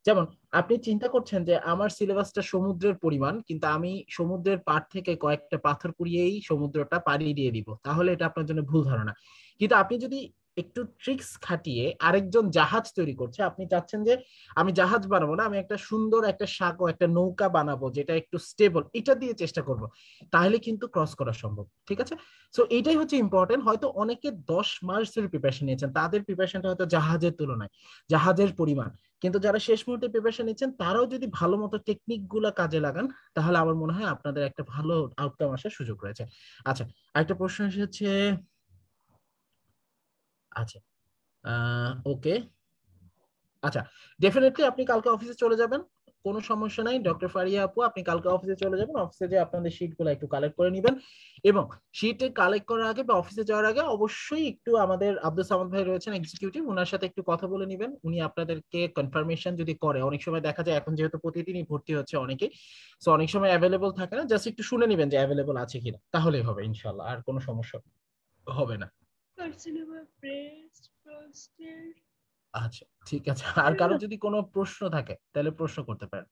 যেমন আপনি চিন্তা করছেন যে আমার সিলেবাসটা সমুদ্রের পরিমাণ, কিন্তু আমি সমুদ্রের পাড় থেকে কয়েকটা পাথর কুড়িয়েই সমুদ্রটা পাড়ি দিয়ে দিব, তাহলে এটা আপনার জন্য ভুল ধারণা। কিন্তু আপনি যদি একটু ট্রিক্স খাটিয়ে, আরেকজন জাহাজ তৈরি করছে, আপনি চাচ্ছেন যে আমি জাহাজ বানাবো না, আমি একটা সুন্দর একটা সাঁকো একটা নৌকা বানাবো যেটা একটু স্টেবল, এটা দিয়ে চেষ্টা করব, তাহলে কিন্তু ক্রস করা সম্ভব। ঠিক আছে, সো এইটাই হচ্ছে ইম্পর্টেন্ট। হয়তো অনেকে 10 মাস ধরে প্রিপারেশন নিয়েছেন, তাদের প্রিপারেশনটা হয়তো জাহাজের তুলনায় জাহাজের পরিমাণ, কিন্তু যারা শেষ মুহূর্তে প্রিপারেশন নিচ্ছেন তারাও যদি ভালো মতো টেকনিক গুলা কাজে লাগান, তাহলে আমার মনে হয় আপনাদের একটা ভালো আউটকাম আসার সুযোগ রয়েছে। আচ্ছা, আরেকটা প্রশ্ন এসেছে। আচ্ছা, ওকে। আচ্ছা, ডেফিনেটলি আপনি কালকে অফিসে চলে যাবেন। কোনো সমস্যা নাই ডক্টর ফারিয়া আপু, আপনি কালকে অফিসে চলে যাবেন, অফিসে যে আপনাদের শীটগুলো একটু কালেক্ট করে নেবেন, এবং শীটে কালেক্ট করার আগে বা অফিসে যাওয়ার আগে অবশ্যই একটু আমাদের আব্দুল সামাদ ভাই রয়েছেন এক্সিকিউটিভ, ওনার সাথে একটু কথা বলে নেবেন, উনি আপনাদেরকে কনফার্মেশন যদি করে, অনেক সময় দেখা যায় এখন যেহেতু প্রতিদিনই ভর্তি হচ্ছে অনেকে, সো অনেক সময় অ্যাভেলেবল থাকে না, জাস্ট একটু শুনে নেবেন যে অ্যাভেলেবল আছে কিনা, তাহলেই হবে ইনশাল্লাহ, আর কোনো সমস্যা হবে না। আচ্ছা ঠিক আছে, আর কারো যদি কোনো প্রশ্ন থাকে তাহলে প্রশ্ন করতে পারেন।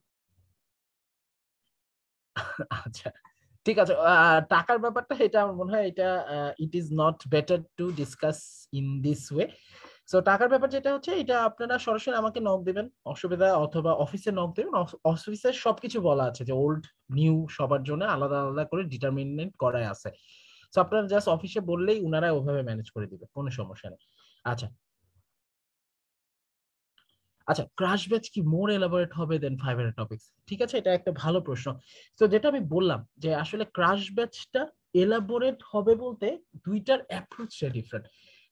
আচ্ছা ঠিক আছে, টাকার ব্যাপারটা এটা আমার মনে হয় এটা it is not better to discuss in this way. So টাকার ব্যাপার যেটা হচ্ছে এটা আপনারা সরাসরি আমাকে নক দিবেন, অসুবিধা, অথবা অফিসে নক দিবেন, অফিসে সবকিছু বলা আছে যে ওল্ড নিউ সবার জন্য আলাদা আলাদা করে ডিটারমিনেট করাই আছে। সো আপনারা জাস্ট অফিসে বললেই উনারা ওভাবে ম্যানেজ করে দিবে, কোনো সমস্যা নেই। আচ্ছা আচ্ছা, ক্রাশ ব্যাচ কি মোর এলাবোরেট হবে দেন 500 টপিকস? ঠিক আছে, এটা একটা ভালো প্রশ্ন। তো যেটা আমি বললাম যে আসলে ক্রাশ ব্যাচটা এলাবোরেট হবে বলতে দুইটার অ্যাপ্রোচটা ডিফারেন্ট।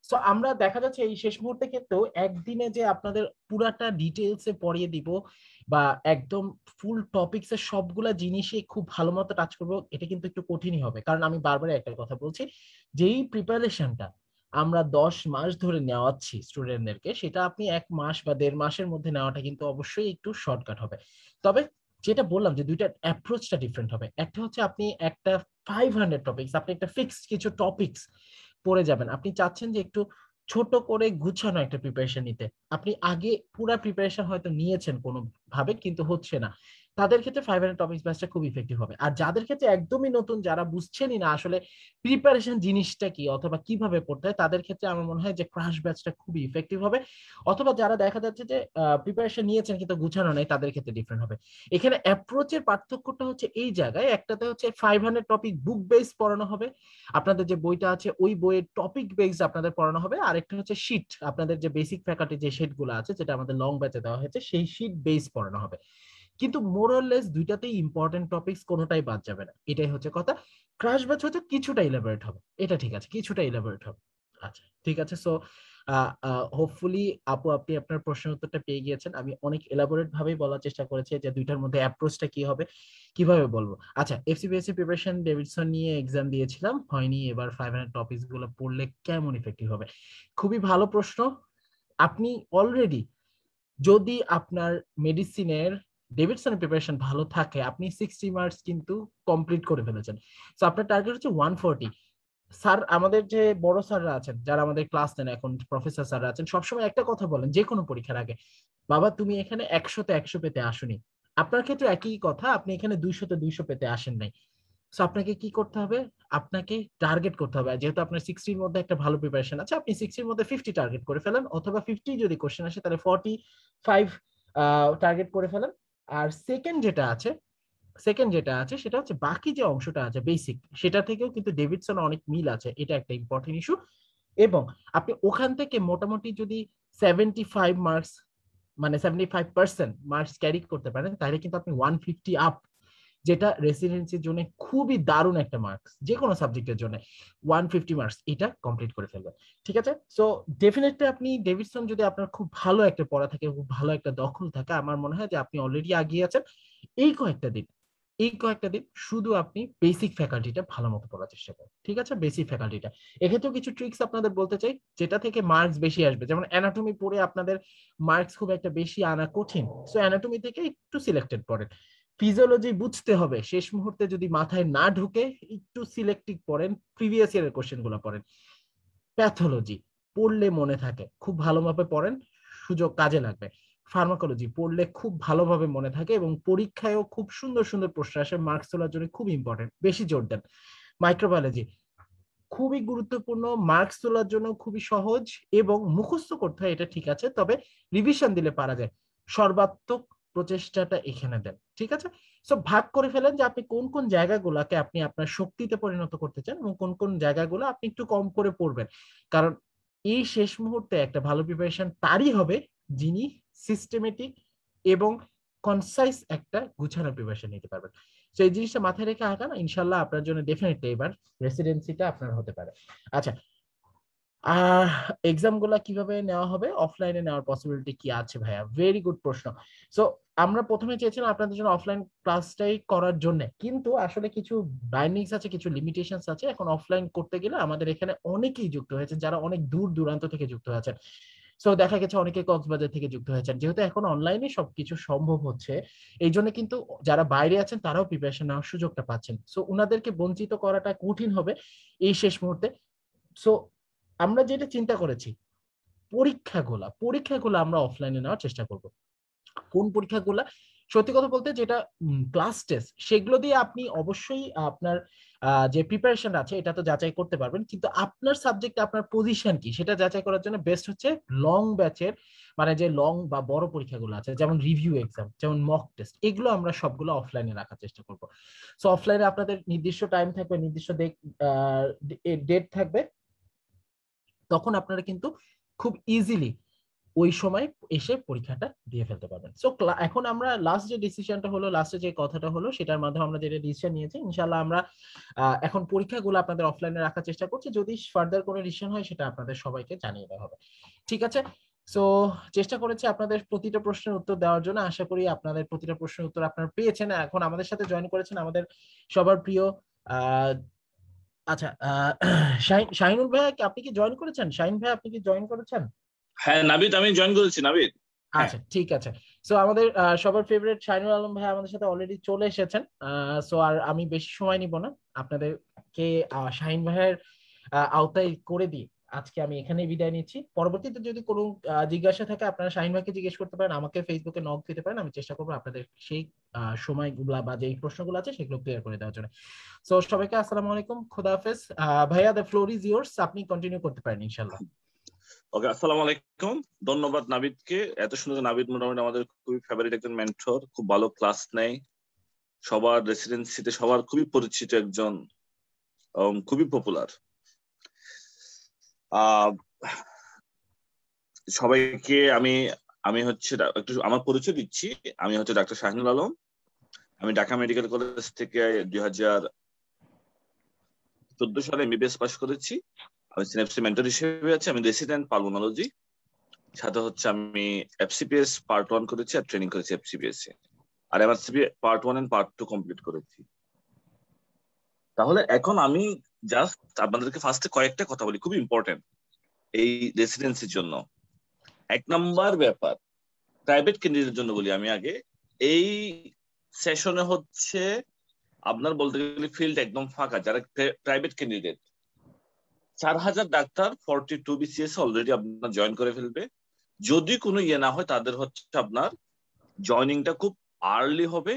সো আমরা দেখা যাচ্ছে এই শেষ মুহূর্তে কিন্তু একদিনে যে আপনাদের পুরাটা ডিটেলসে পড়িয়ে দিব বা একদম ফুল টপিকস এর সবগুলা জিনিসই খুব ভালো মতো টাচ করবো, এটা কিন্তু একটু কঠিনই হবে, কারণ আমি বারবার একটা কথা বলছি, যেই প্রিপারেশনটা আমরা 10 মাস ধরে নেওয়াচ্ছি স্টুডেন্টদেরকে, সেটা আপনি 1 মাস বা 1.5 মাসের মধ্যে নেওয়াটা কিন্তু অবশ্যই একটু শর্টকাট হবে। তবে যেটা বললাম যে দুইটা অ্যাপ্রোচটা ডিফারেন্ট হবে, একটা হচ্ছে আপনি একটা 500 টপিকস, আপনি একটা ফিক্সড কিছু টপিকস পড়ে যাবেন, আপনি চাচ্ছেন যে একটু ছোট করে গুছানো একটা প্রিপারেশন নিতে, আপনি আগে পুরো প্রিপারেশন হয়তো নিয়েছেন কোনো ভাবে কিন্তু হচ্ছে না, তাদের ক্ষেত্রে 500 টপিকস ব্যাচটা খুব ইফেক্টিভ হবে। আর যাদের ক্ষেত্রে একদমই নতুন, যারা বুঝছেনই না আসলে প্রিপারেশন জিনিসটা কি অথবা কিভাবে পড়তে হয়, তাদের ক্ষেত্রে আমার মনে হয় যে ক্রাশ ব্যাচটা খুবই ইফেক্টিভ হবে। অথবা যারা দেখা যাচ্ছে যে প্রিপারেশন নিয়েছেন কিন্তু গুছানো নেই, তাদের ক্ষেত্রে ডিফারেন্ট হবে। এখানে অ্যাপ্রোচের পার্থক্যটা হচ্ছে এই জায়গায়, একটাতে হচ্ছে 500 টপিক বুক বেস পড়ানো হবে, আপনাদের যে বইটা আছে ওই বইয়ের টপিক বেস আপনাদের পড়ানো হবে, আরেকটা হচ্ছে শীট, আপনাদের যে বেসিক ফ্যাকাল্টি যে শিটগুলো আছে যেটা আমাদের লং ব্যাচে দেওয়া হয়েছে সেই শীট বেস পড়ানো হবে। কিন্তু মোরলেস দুইটাতেই ইম্পর্টেন্ট টপিকস, কোনোটাই বাদ যাবে না, এটাই হচ্ছে কথা। ক্রাশ ব্যাচ হচ্ছে কিছুটা ইলাবোরেট হবে, এটা ঠিক আছে, কিছুটা ইলাবোরেট হবে। আচ্ছা ঠিক আছে, সো হোপফুলি আপু আপনি আপনার প্রশ্নের উত্তরটা পেয়ে গিয়েছেন, আমি অনেক এলাবোরেট ভাবেই বলার চেষ্টা করেছি যে দুইটার মধ্যে অ্যাপ্রোচটা কি হবে, কিভাবে বলবো। আচ্ছা, এফসিপিএসসি প্রিপারেশন ডেভিডসন নিয়ে এক্সাম দিয়েছিলাম, হয়নি, এবার 500 টপিকস গুলো পড়লে কেমন ইফেক্টিভ হবে? খুবই ভালো প্রশ্ন। আপনি অলরেডি, যদি আপনার মেডিসিনের ডেভিডসনের প্রিপারেশন ভালো থাকে, আপনি 60 মার্কস কিন্তু কমপ্লিট করে ফেলেছেন। তো আপনার টার্গেট হচ্ছে 140। স্যার, আমাদের যে বড় স্যাররা আছেন যারা আমাদের ক্লাস নেন এখন, প্রফেসর স্যাররা আছেন, সবসময় একটা কথা বলেন যে কোনো পরীক্ষার আগে, বাবা তুমি এখানে 100-তে 100 পেতে আসুনি। আপনার ক্ষেত্রে একই কথা, আপনি এখানে 200-তে 200 পেতে আসেন নাই। সো আপনাকে কি করতে হবে, আপনাকে টার্গেট করতে হবে, যেহেতু আপনার 60-র মধ্যে একটা ভালো প্রিপারেশন আছে, আপনি 60-র মধ্যে 50 টার্গেট করে ফেলেন, অথবা 50 যদি কোশ্চেন আসে তাহলে 45 টার্গেট করে ফেলেন। আর সেকেন্ড যেটা আছে সেটা হচ্ছে বাকি যে অংশটা আছে বেসিক, সেটা থেকেও কিন্তু ডেভিডসন অনেক মিল আছে, এটা একটা ইম্পর্টেন্ট ইস্যু। এবং আপনি ওখান থেকে মোটামুটি যদি 75 মার্কস, মানে 75% মার্কস ক্যারি করতে পারেন, তাহলে কিন্তু আপনি 150 আপ, যেটা রেসিডেন্সির জন্য খুবই দারুণ একটা মার্কস, যে কোনো সাবজেক্টের জন্য 150 মার্কস এটা কমপ্লিট করে ফেলবেন। ঠিক আছে, সো ডেফিনেটলি আপনি ডেভিডসন যদি আপনার খুব ভালো একটা পড়া থাকে, খুব ভালো একটা দখল থাকে, আমার মনে হয় যে আপনি অলরেডি আগিয়ে আছেন। এই কয়েকটা দিন এই কয়েকটা দিন শুধু আপনি বেসিক ফ্যাকাল্টিটা ভালো মতো পড়ার চেষ্টা করেন, ঠিক আছে, বেসিক ফ্যাকাল্টিটা। এক্ষেত্রেও কিছু ট্রিক্স আপনাদের বলতে চাই, যেটা থেকে মার্কস বেশি আসবে, যেমন অ্যানাটমি পড়ে আপনাদের মার্কস খুব একটা বেশি আনা কঠিন, সো অ্যানাটমি থেকে একটু সিলেক্টেড পড়েন। ফিজিওলজি বুঝতে হবে, শেষ মুহূর্তে যদি মাথায় না ঢুকে একটু সিলেক্টিভ পড়েন, প্রিভিয়াস ইয়ারের কোশ্চেন গুলো পড়েন। প্যাথোলজি পড়লে মনে থাকে, খুব ভালোভাবে পড়েন, সুযোগ কাজে লাগবে। ফার্মাকোলজি পড়লে খুব ভালোভাবে মনে থাকে এবং পরীক্ষায়ও খুব সুন্দর সুন্দর প্রশ্ন আসে, মার্কস তোলার জন্য খুব ইম্পর্টেন্ট, বেশি জোর দেন। মাইক্রোবায়োলজি খুবই গুরুত্বপূর্ণ, মার্কস তোলার জন্য খুবই সহজ এবং মুখস্থ করতে হয়, এটা ঠিক আছে, তবে রিভিশন দিলে পারা যায়। সর্বাত্মক প্রচেষ্টাটা এখানে দেন, ঠিক আছে। সো ভাগ করে ফেলেন যে আপনি কোন কোন জায়গাগুলোকে আপনি আপনার শক্তিতে পরিণত করতে চান এবং কোন কোন জায়গাগুলো আপনি একটু কম করে পড়বেন, কারণ এই শেষ মুহূর্তে একটা ভালো প্রিপারেশন তারই হবে যিনি সিস্টেমেটিক এবং কনসাইজ একটা গুছানো প্রিপারেশন নিতে পারবেন। তো এই জিনিসটা মাথায় রেখে আগান, ইনশাল্লাহ আপনার জন্য ডেফিনেটলি এবার রেসিডেন্সিটা আপনার হতে পারে। আচ্ছা, আহ এক্সাম গুলা কিভাবে নেওয়া হবে, অফলাইনে নেওয়ার পসিবিলিটি কি আছে ভাইয়া? ভেরি গুড প্রশ্ন। সো আমরা প্রথমে চেয়েছিলাম আপনাদের জন্য অফলাইন ক্লাসটাই করার জন্য, কিন্তু আসলে কিছু বাইন্ডিংস আছে, কিছু লিমিটেশনস আছে। এখন অফলাইন করতে গেলে আমাদের এখানে অনেকেই যুক্ত হয়েছে যারা অনেক দূর দূরান্ত থেকে যুক্ত হয়েছেন। সো দেখা গেছে অনেকে কক্সবাজার থেকে যুক্ত হয়েছেন। যেহেতু এখন অনলাইনে সবকিছু সম্ভব হচ্ছে, এই জন্য কিন্তু যারা বাইরে আছেন তারাও প্রিপারেশন নেওয়ার সুযোগটা পাচ্ছেন। সো উনাদেরকে বঞ্চিত করাটা কঠিন হবে এই শেষ মুহূর্তে। সো আমরা যেটা চিন্তা করেছি, পরীক্ষাগুলো আমরা অফলাইনে নেওয়ার চেষ্টা করব। কোন পরীক্ষাগুলো? সত্যি কথা বলতে যেটা ক্লাস টেস্ট, সেগুলো দিয়ে আপনি অবশ্যই আপনার যে প্রিপারেশন আছে এটা তো যাচাই করতে পারবেন, কিন্তু আপনার সাবজেক্টে আপনার পজিশন কি সেটা যাচাই করার জন্য বেস্ট হচ্ছে লং ব্যাচের, মানে যে লং বা বড় পরীক্ষাগুলো আছে, যেমন রিভিউ এক্সাম, যেমন মক টেস্ট, এগুলো আমরা সবগুলো অফলাইনে রাখার চেষ্টা করব। সো অফলাইনে আপনাদের নির্দিষ্ট টাইম থাকবে, নির্দিষ্ট ডেট থাকবে, তখন আপনারা কিন্তু খুব ইজিলি ওই সময় এসে পরীক্ষাটা দিয়ে ফেলতে পারবেন। সো এখন আমরা লাস্ট যে ডিসিশনটা হলো, লাস্টে যে কথাটা হলো, সেটার মাধ্যমে আমরা যেটা ডিসিশন নিয়েছি, ইনশাল্লাহ আমরা এখন পরীক্ষাগুলো আপনাদের অফলাইনে রাখার চেষ্টা করছি। যদি ফার্দার কোনো ডিসিশন হয় সেটা আপনাদের সবাইকে জানিয়ে দেওয়া হবে। ঠিক আছে? সো চেষ্টা করেছি আপনাদের প্রতিটা প্রশ্নের উত্তর দেওয়ার জন্য। আশা করি আপনাদের প্রতিটা প্রশ্নের উত্তর আপনারা পেয়েছেন। এখন আমাদের সাথে জয়েন করেছেন আমাদের সবার প্রিয় আহ আচ্ছা শাহিনুল ভাই, আপনি কি জয়েন করেছেন? শাহিন ভাই, আপনি কি জয়েন করেছেন? হ্যাঁ নাবিদ, আমি জয়েন করেছি নাবিদ। আচ্ছা ঠিক আছে। সো আমাদের সবার ফেভারিট শাহিনুল আলম ভাই আমাদের সাথে অলরেডি চলে এসেছেন। সো আর আমি বেশি সময় নিব না, আপনাদেরকে শাহিন ভাইয়ের আওতায় করে দিয়ে আজকে আমি এখানেই বিদায় নিচ্ছি। পরবর্তীতে যদি কোনো জিজ্ঞাসা থাকে আপনারা শাহিন ভাইকে জিজ্ঞেস করতে পারেন, আমাকে ফেসবুকে নক দিতে পারেন, আমি চেষ্টা করবো আপনাদের সেই সময়গুলা বা যে প্রশ্নগুলো আছে সেগুলো ক্লিয়ার করে দেওয়ার জন্য। সো সবাইকে আসসালামু আলাইকুম, খোদা হাফেজ। ভাইয়া, দ্য ফ্লোর ইজ ইয়োর্স, আপনি কন্টিনিউ করতে পারেন ইনশাল্লাহ। ওকে, আসসালামু আলাইকুম। ধন্যবাদ নাবিদকে, এত সুন্দর। নাবিদ মোটামুটি আমাদের খুবই ফেভারিট একজন মেন্টর, খুব ভালো ক্লাস নেয়, সবার রেসিডেন্সিতে সবার খুবই পরিচিত একজন, খুবই পপুলার। সবাইকে আমি আমি হচ্ছে একটু আমার পরিচয় দিচ্ছি। আমি হচ্ছে ডাক্তার শাহিনুল আলম। আমি ঢাকা মেডিকেল কলেজ থেকে 2014 সালে এমবিবিএস পাস করেছি। আমি সিনেপসি মেন্টর হিসেবে আছি। আমি রেসিডেন্ট পালমোনোলজি, সাথে হচ্ছে আমি এফসিপিএস পার্ট 1 করেছি আর ট্রেনিং করেছি এফসিপিএস এ, আর MRCP part 1 and part 2 complete করেছি। তাহলে এখন আমি জাস্ট আপনাদেরকে ফার্স্টে কয়েকটা কথা বলি, খুব ইম্পর্টেন্ট এই রেসিডেন্সির জন্য। এক নাম্বার ব্যাপার, প্রাইভেট ক্যান্ডিডেটের জন্য বলি আমি আগে। এই সেশনে হচ্ছে আপনার বলতে গেলে ফিল্ড একদম ফাঁকা। যারা private candidate, 4000 doctor 42 BCS already আপনার জয়েন করে ফেলবে। যদি কোনো ইয়ে না হয়, তাদের হচ্ছে আপনার জয়নিংটা খুব আর্লি হবে।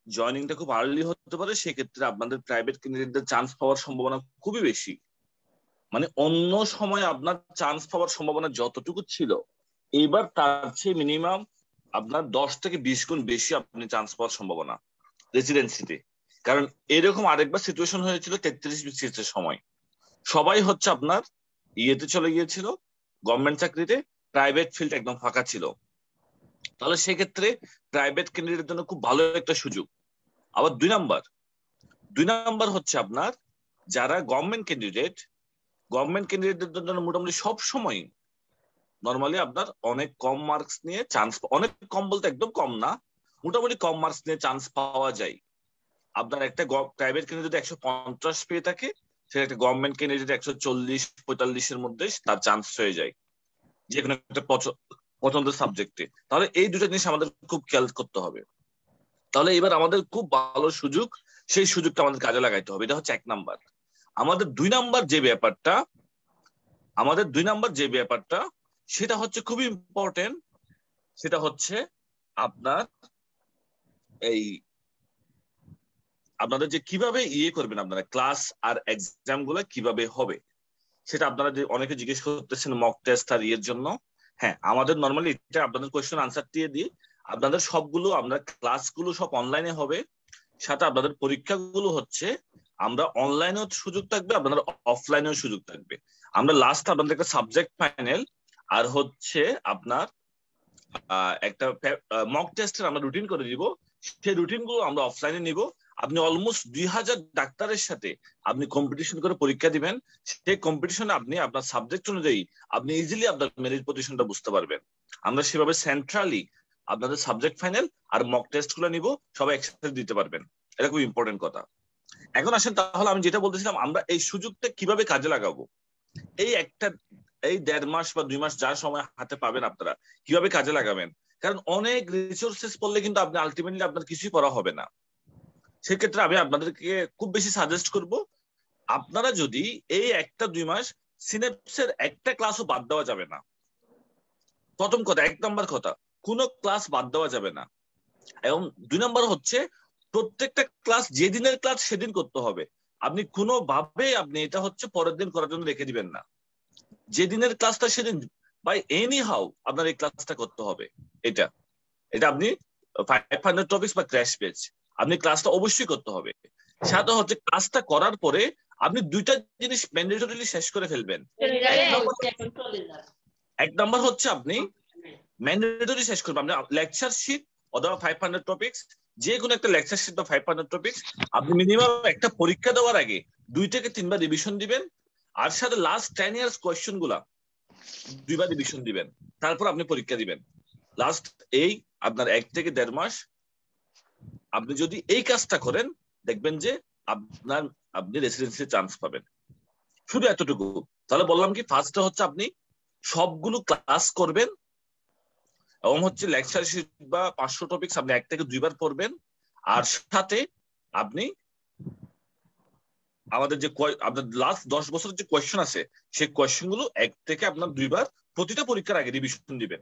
জয়নিংটা খুব আর্লি হতে পারে, সেক্ষেত্রে আপনাদের প্রাইভেট ক্যান্ডিডেটদের চান্স পাওয়ার সম্ভাবনা খুবই বেশি। মানে অন্য সময় আপনার চান্স পাওয়ার সম্ভাবনা যতটুকু ছিল, এইবার তার চেয়ে মিনিমাম আপনার 10 থেকে 20 গুণ বেশি আপনি চান্স পাওয়ার সম্ভাবনা রেসিডেন্সিতে। কারণ এরকম আরেকবার সিচুয়েশন হয়েছিল 33 বিসিএস এর সময়। সবাই হচ্ছে আপনার ইয়েতে চলে গিয়েছিল গভর্নমেন্ট চাকরিতে, প্রাইভেট ফিল্ড একদম ফাঁকা ছিল। তাহলে সেক্ষেত্রে প্রাইভেট ক্যান্ডিডেটের জন্য খুব ভালো একটা সুযোগ। আবার দুই নাম্বার হচ্ছে আপনার যারা গভর্নমেন্ট ক্যান্ডিডেটদের জন্য মোটামুটি সব সময় নর্মালি আপনার অনেক কম মার্কস নিয়ে চান্স, অনেক কম বলতে একদম কম না, মোটামুটি কম মার্কস নিয়ে চান্স পাওয়া যায়। আপনার একটা প্রাইভেট ক্যান্ডিডেট 150 পেয়ে থাকে, সেটা একটা গভর্নমেন্ট ক্যান্ডিডেট 140-45 এর মধ্যে তার চান্স হয়ে যায় যে কোনো একটা পছন্দের সাবজেক্টে। তাহলে এই দুটো জিনিস আমাদের খুব খেয়াল করতে হবে। তাহলে এবার আমাদের খুব ভালো সুযোগ, সেই সুযোগটা আমাদের কাজে লাগাইতে হবে। এটা হচ্ছে এক নাম্বার। আমাদের দুই নাম্বার যে ব্যাপারটা সেটা হচ্ছে খুবই ইম্পর্টেন্ট। সেটা হচ্ছে আপনার এই আপনাদের যে কিভাবে ইয়ে করবেন, আপনারা ক্লাস আর এক্সাম গুলো কিভাবে হবে, সেটা আপনারা যে অনেকে জিজ্ঞেস করতেছেন মক টেস্ট আর ইয়ের জন্য। হ্যাঁ, আমাদের নর্মালি এটা আপনাদের কোয়েশ্চেন আনসার দিয়ে দিই। আপনাদের সবগুলো আমরা ক্লাসগুলো সব অনলাইনে হবে, সাথে আপনাদের পরীক্ষাগুলো হচ্ছে আমরা অনলাইনেও সুযোগ থাকবে, আপনাদের অফলাইনেও সুযোগ থাকবে। আমরা লাস্ট আপনাদের একটা সাবজেক্ট ফাইনাল আর হচ্ছে আপনার একটা মক টেস্টের আমরা রুটিন করে দিব। সেই রুটিন গুলো আমরা অফলাইনে নিব, আপনি অলমোস্ট 2000 ডাক্তারের সাথে আপনি কম্পিটিশন করে পরীক্ষা দিবেন। সেই কম্পিটিশনে আপনি আপনার সাবজেক্ট অনুযায়ী আপনি ইজিলি আপনার মেরিট পজিশনটা বুঝতে পারবেন। আমরা সেভাবে সেন্ট্রালি আপনাদের সাবজেক্ট ফাইনাল আর মক টেস্ট গুলো নিব, সবাই একসাথে দিতে পারবেন। এটা খুব ইম্পর্টেন্ট কথা। এখন আসেন তাহলে আমি যেটা বলতেছিলাম, আমরা এই সুযোগটা কিভাবে কাজে লাগাবো। এই 1.5 মাস বা 2 মাস যার সময় হাতে পাবেন আপনারা কিভাবে কাজে লাগাবেন। কারণ অনেক রিসোর্সেস পড়লে কিন্তু আপনি আলটিমেটলি আপনার কিছুই পড়া হবে না। সেক্ষেত্রে আমি আপনাদেরকে খুব বেশি সাজেস্ট করব, আপনারা যদি এই 1-2 মাস সিনেপসের একটা ক্লাসও বাদ দেওয়া যাবে না। প্রথম কথা, 1 নম্বর কথা, কোনো ক্লাস বাদ দেওয়া যাবে না। এবং 2 নম্বর হচ্ছে প্রত্যেকটা ক্লাস যেদিনের ক্লাস সেদিন করতে হবে। আপনি কোনোভাবে আপনি এটা হচ্ছে পরের দিন করার জন্য রেখে দিবেন না। যেদিনের ক্লাসটা সেদিন বাই এনি হাউ আপনার এই ক্লাসটা করতে হবে। এটা আপনি 500 টপিকস বা ক্র্যাশ পেজ আপনি ক্লাসটা অবশ্যই করতে হবে। সাথে হচ্ছে ক্লাসটা করার পরে আপনি 2টা জিনিস ম্যান্ডেটরিলি শেষ করে ফেলবেন। 1 নম্বর হচ্ছে আপনি ম্যান্ডেটরি শেষ করবেন। আপনি লেকচার শিট অথবা 500 টপিকস, যে কোনো একটা লেকচার শিট বা 500 টপিকস আপনি মিনিমাম একটা পরীক্ষা দেওয়ার আগে 2 থেকে 3 বার রিভিশন দিবেন। আর সাথে লাস্ট 10 ইয়ার্স কোয়েশ্চেন গুলা 2 বার রিভিশন দিবেন। তারপর আপনি পরীক্ষা দিবেন। লাস্ট এই আপনার 1 থেকে 1.5 মাস আপনি যদি এই কাজটা করেন, দেখবেন যে আপনি রেসিডেন্সি চান্স পাবেন। শুধু এতটুকু। তাহলে বললাম কি, ফার্স্টে হচ্ছে আপনি সবগুলো ক্লাস করবেন এবং হচ্ছে লেকচার শিট বা 500 টপিকস আপনি 1 থেকে 2 বার পড়বেন। আর সাথে আপনি আমাদের যে আপনার লাস্ট 10 বছরের যে কোয়েশ্চেন আছে সেই কোয়েশ্চেন গুলো 1 থেকে আপনার 2 বার প্রতিটা পরীক্ষার আগে রিভিশন দিবেন।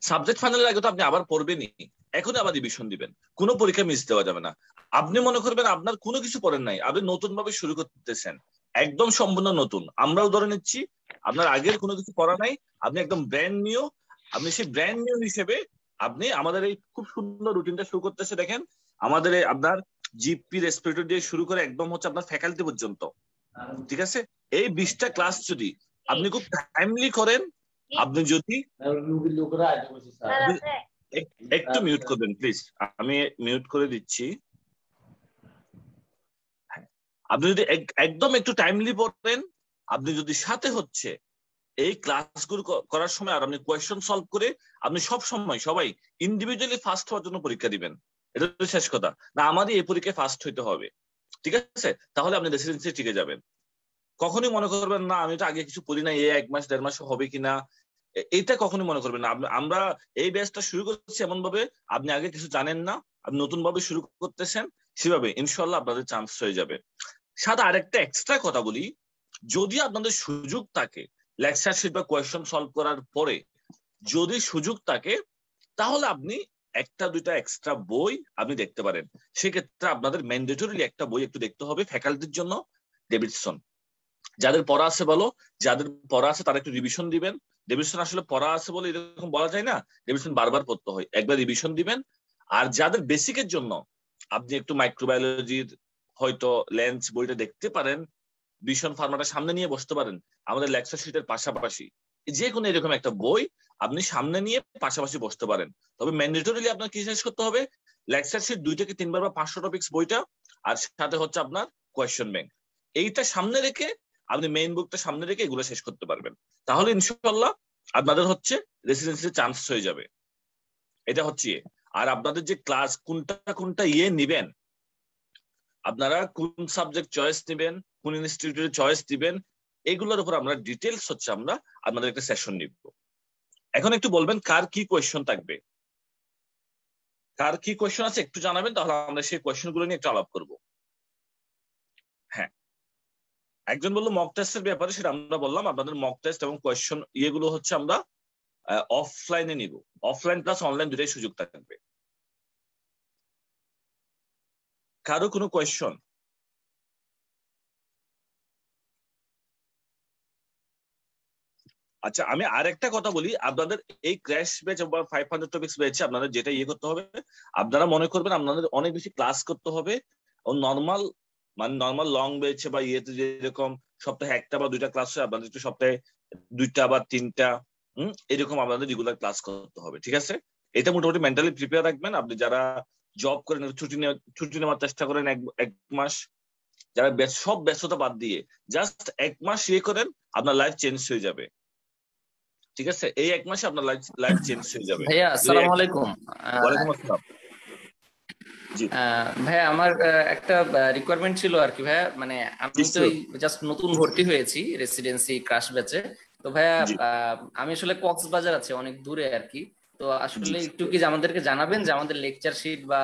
সাবজেক্ট ফাইনালের আগে তো আপনি আবার পড়বেনই, এখন আবার রিভিশন দিবেন। কোনো পরীক্ষা মিস দেওয়া যাবে না। আপনি মনে করবেন আপনার কোনো কিছু পড়েন নাই, আপনি নতুন ভাবে শুরু করতেছেন, একদম সম্পূর্ণ নতুন। আমরাও ধরে নিচ্ছি আপনার আগের কোনো কিছু পড়া নাই, আপনি একদম ব্র্যান্ড নিউ। আপনি সেই ব্র্যান্ড নিউ হিসেবে আপনি আমাদের এই খুব সুন্দর রুটিনটা শুরু করতেছে। দেখেন আমাদের আপনার জিপি রেসপিরেটর দিয়ে শুরু করে একদম হচ্ছে আপনার ফ্যাকাল্টি পর্যন্ত, ঠিক আছে। এই 20টা ক্লাস যদি আপনি খুব টাইমলি করেন, আপনি যদি একটু মিউট করবেন প্লিজ, আমি মিউট করে দিচ্ছি। আপনি যদি একদম একটু টাইমলি পড়েন, আপনি যদি সাথে হচ্ছে এই ক্লাসগুলো করার সময় আর আপনি কোয়েশ্চন সলভ করে আপনি সব সময় সবাই ইন্ডিভিজুয়ালি ফার্স্ট হওয়ার জন্য পরীক্ষা দিবেন। এটা তো শেষ কথা না, আমাদের এই পরীক্ষায় ফার্স্ট হইতে হবে, ঠিক আছে। তাহলে আপনি রেসিডেন্সি টিকে যাবেন। কখনোই মনে করবেন না আমি তো আগে কিছু পড়ি না, এই 1 মাস 1.5 মাস হবে কিনা, এটা কখনোই মনে করবেন না। আমরা এই ব্যাচটা শুরু করছি এমন ভাবে আপনি আগে কিছু জানেন না, আপনি নতুন ভাবে শুরু করতেছেন, সেভাবে ইনশাল্লাহ আপনাদের চান্স হয়ে যাবে। সাথে আরেকটা এক্সট্রা কথা বলি, যদি আপনাদের সুযোগ থাকে লেকচার শিট বা কোয়েশ্চন সলভ করার পরে যদি সুযোগ থাকে, তাহলে আপনি 1-2টা এক্সট্রা বই আপনি দেখতে পারেন। সেক্ষেত্রে আপনাদের ম্যান্ডেটরিলি একটা বই একটু দেখতে হবে ফ্যাকাল্টির জন্য, ডেভিডসন। যাদের পড়া আছে বলো, যাদের পড়া আছে তারা একটু রিভিশন দিবেন। ডেভিডসন আসলে পড়া আছে বলে এরকম বলা যায় না, ডেভিডসন বারবার পড়তে হয়, একবার রিভিশন দিবেন। আর যাদের বেসিকের জন্য আপনি একটু মাইক্রোবায়োলজির হয়তো লেন্স বইটা দেখতে পারেন, ভিশন ফার্মাটা সামনে নিয়ে বসতে পারেন আমাদের লেকচার শিটের পাশাপাশি। যে কোনো এরকম একটা বই আপনি সামনে নিয়ে পাশাপাশি বসতে পারেন। তবে ম্যান্ডেটরিলি আপনার কি শেষ করতে হবে, লেকচার শিট 2 থেকে 3 বার বা 500 টপিকস বইটা, আর সাথে হচ্ছে আপনার কোয়েশ্চেন ব্যাংক। এইটা সামনে রেখে আপনি মেইন বুকটা সামনে রেখে এগুলো শেষ করতে পারবেন। তাহলে ইনশাআল্লাহ আপনাদের হচ্ছে রেসিডেন্সিতে চান্স হয়ে যাবে। এটা হচ্ছে। আর আপনাদের যে ক্লাস কোনটা নিবেন, আপনারা কোন সাবজেক্ট চয়েস নেবেন, কোন ইনস্টিটিউটের চয়েস দিবেন, এগুলোর উপর আমরা ডিটেলস হচ্ছে আমরা আপনাদের একটা সেশন নিব। এখন একটু বলবেন কার কি কোয়েশ্চন থাকবে, কার কি কোয়েশ্চন আছে একটু জানাবেন, তাহলে আমরা সেই কোয়েশ্চন গুলো নিয়ে একটু আলাপ করবো। হ্যাঁ, একজন বললো মক টেস্টের ব্যাপারে, সেটা আমরা বললাম আপনাদের মক টেস্ট এবং কোয়েশ্চন ইয়েগুলো হচ্ছে আমরা অফলাইনে নিব। অফলাইন প্লাস অনলাইন দুটাই সুযোগ থাকবে। কারো কোনো কোয়েশ্চন? আচ্ছা, আমি আরেকটা কথা বলি, আপনাদের এই ক্র্যাশ ব্যাচ বা 500 টপিকস ব্যাচে আপনাদের যেটা ইয়ে করতে হবে, আপনারা মনে করবেন আপনাদের অনেক বেশি ক্লাস করতে হবে। ও নর্মাল লং ব্যাচে বা ইয়েতে যেরকম সপ্তাহে 1টা বা 2টা ক্লাস হয়, আপনাদের একটু সপ্তাহে 2টা বা 3টা এরকম আপনাদের রেগুলার ক্লাস করতে হবে, ঠিক আছে। এটা মোটামুটি মেন্টালি প্রিপেয়ার রাখবেন। আপনি যারা জব করেন, ছুটি নেওয়ার চেষ্টা করেন এক মাস, যারা সব ব্যস্ততা বাদ দিয়ে জাস্ট 1 মাস ইয়ে করেন, আপনার লাইফ চেঞ্জ হয়ে যাবে। ঠিক আছে, এই 1 মাসে আপনার লাইফ চেঞ্জ হয়ে যাবে। ভাইয়া আসসালামু আলাইকুম। ওয়ালাইকুম আসসালাম। জি ভাইয়া আমার একটা রিকোয়ারমেন্ট ছিল আর কি ভাইয়া, মানে আমি তো জাস্ট নতুন ভর্তি হয়েছি রেসিডেন্সি ক্রাশ ব্যাচে। তো ভাইয়া আমি আসলে কক্সবাজার আছে অনেক দূরে আর কি। তো আসলে একটু কি আমাদেরকে জানাবেন যে আমাদের লেকচার শিট বা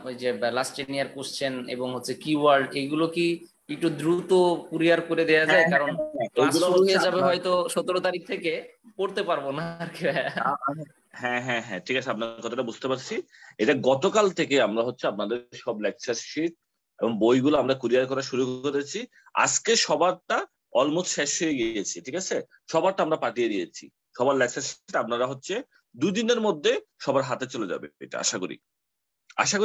ওই যে লাস্ট 10 ইয়ার কোশ্চেন এবং হচ্ছে কিওয়ার্ড এগুলো কি একটু দ্রুত কুরিয়ার করে দেওয়া যায়? কারণ ক্লাস শুরু হয়ে যাবে হয়তো 17 তারিখ থেকে, পড়তে পারবো না আর কি। হ্যাঁ হ্যাঁ হ্যাঁ, ঠিক আছে, আপনার কথাটা বুঝতে পারছি। এটা গতকাল থেকে আমরা হচ্ছে আপনাদের সব লেকচার শিট এবং বইগুলো আমরা কুরিয়ার করা শুরু করেছি। আজকে সবারটা অলমোস্ট শেষ হয়ে গিয়েছে। ঠিক আছে, সবারটা আমরা পাঠিয়ে দিয়েছি। সবার লেকচার শিট আপনারা হচ্ছে 2 দিনের মধ্যে সবার হাতে চলে যাবে। এটা আশা করি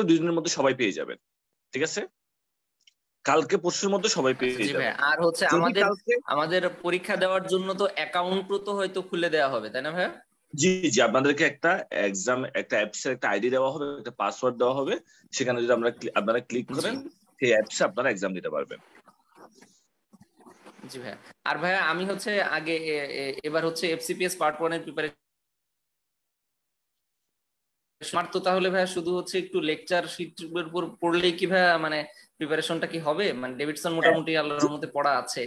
2 দিনের মধ্যে সবাই পেয়ে যাবেন। ঠিক আছে, কালকে পরশুর মধ্যে সবাই পেয়ে যাবে। আর হচ্ছে আমাদের পরীক্ষা দেওয়ার জন্য তো অ্যাকাউন্টও তো হয়তো খুলে দেওয়া হবে, তাই না ভাইয়া? জি জি, আপনাদেরকে একটা অ্যাপস এর একটা আইডি দেওয়া হবে, একটা পাসওয়ার্ড দেওয়া হবে। সেখানে যদি আপনারা ক্লিক করেন, সেই অ্যাপসে আপনারা এক্সাম দিতে পারবেন। জি ভাইয়া। আর ভাইয়া আমি হচ্ছে আগে এবার হচ্ছে এফসিপিএস পার্ট 1 এর প্রিপারেশন তো, তাহলে ভাইয়া শুধু হচ্ছে একটু লেকচার শিটের উপর পড়লেই কি ভাইয়া মানে প্রিপারেশনটা কি হবে? মানে ডেভিডসন মোটামুটি আল্লাহর রহমতে পড়া আছে।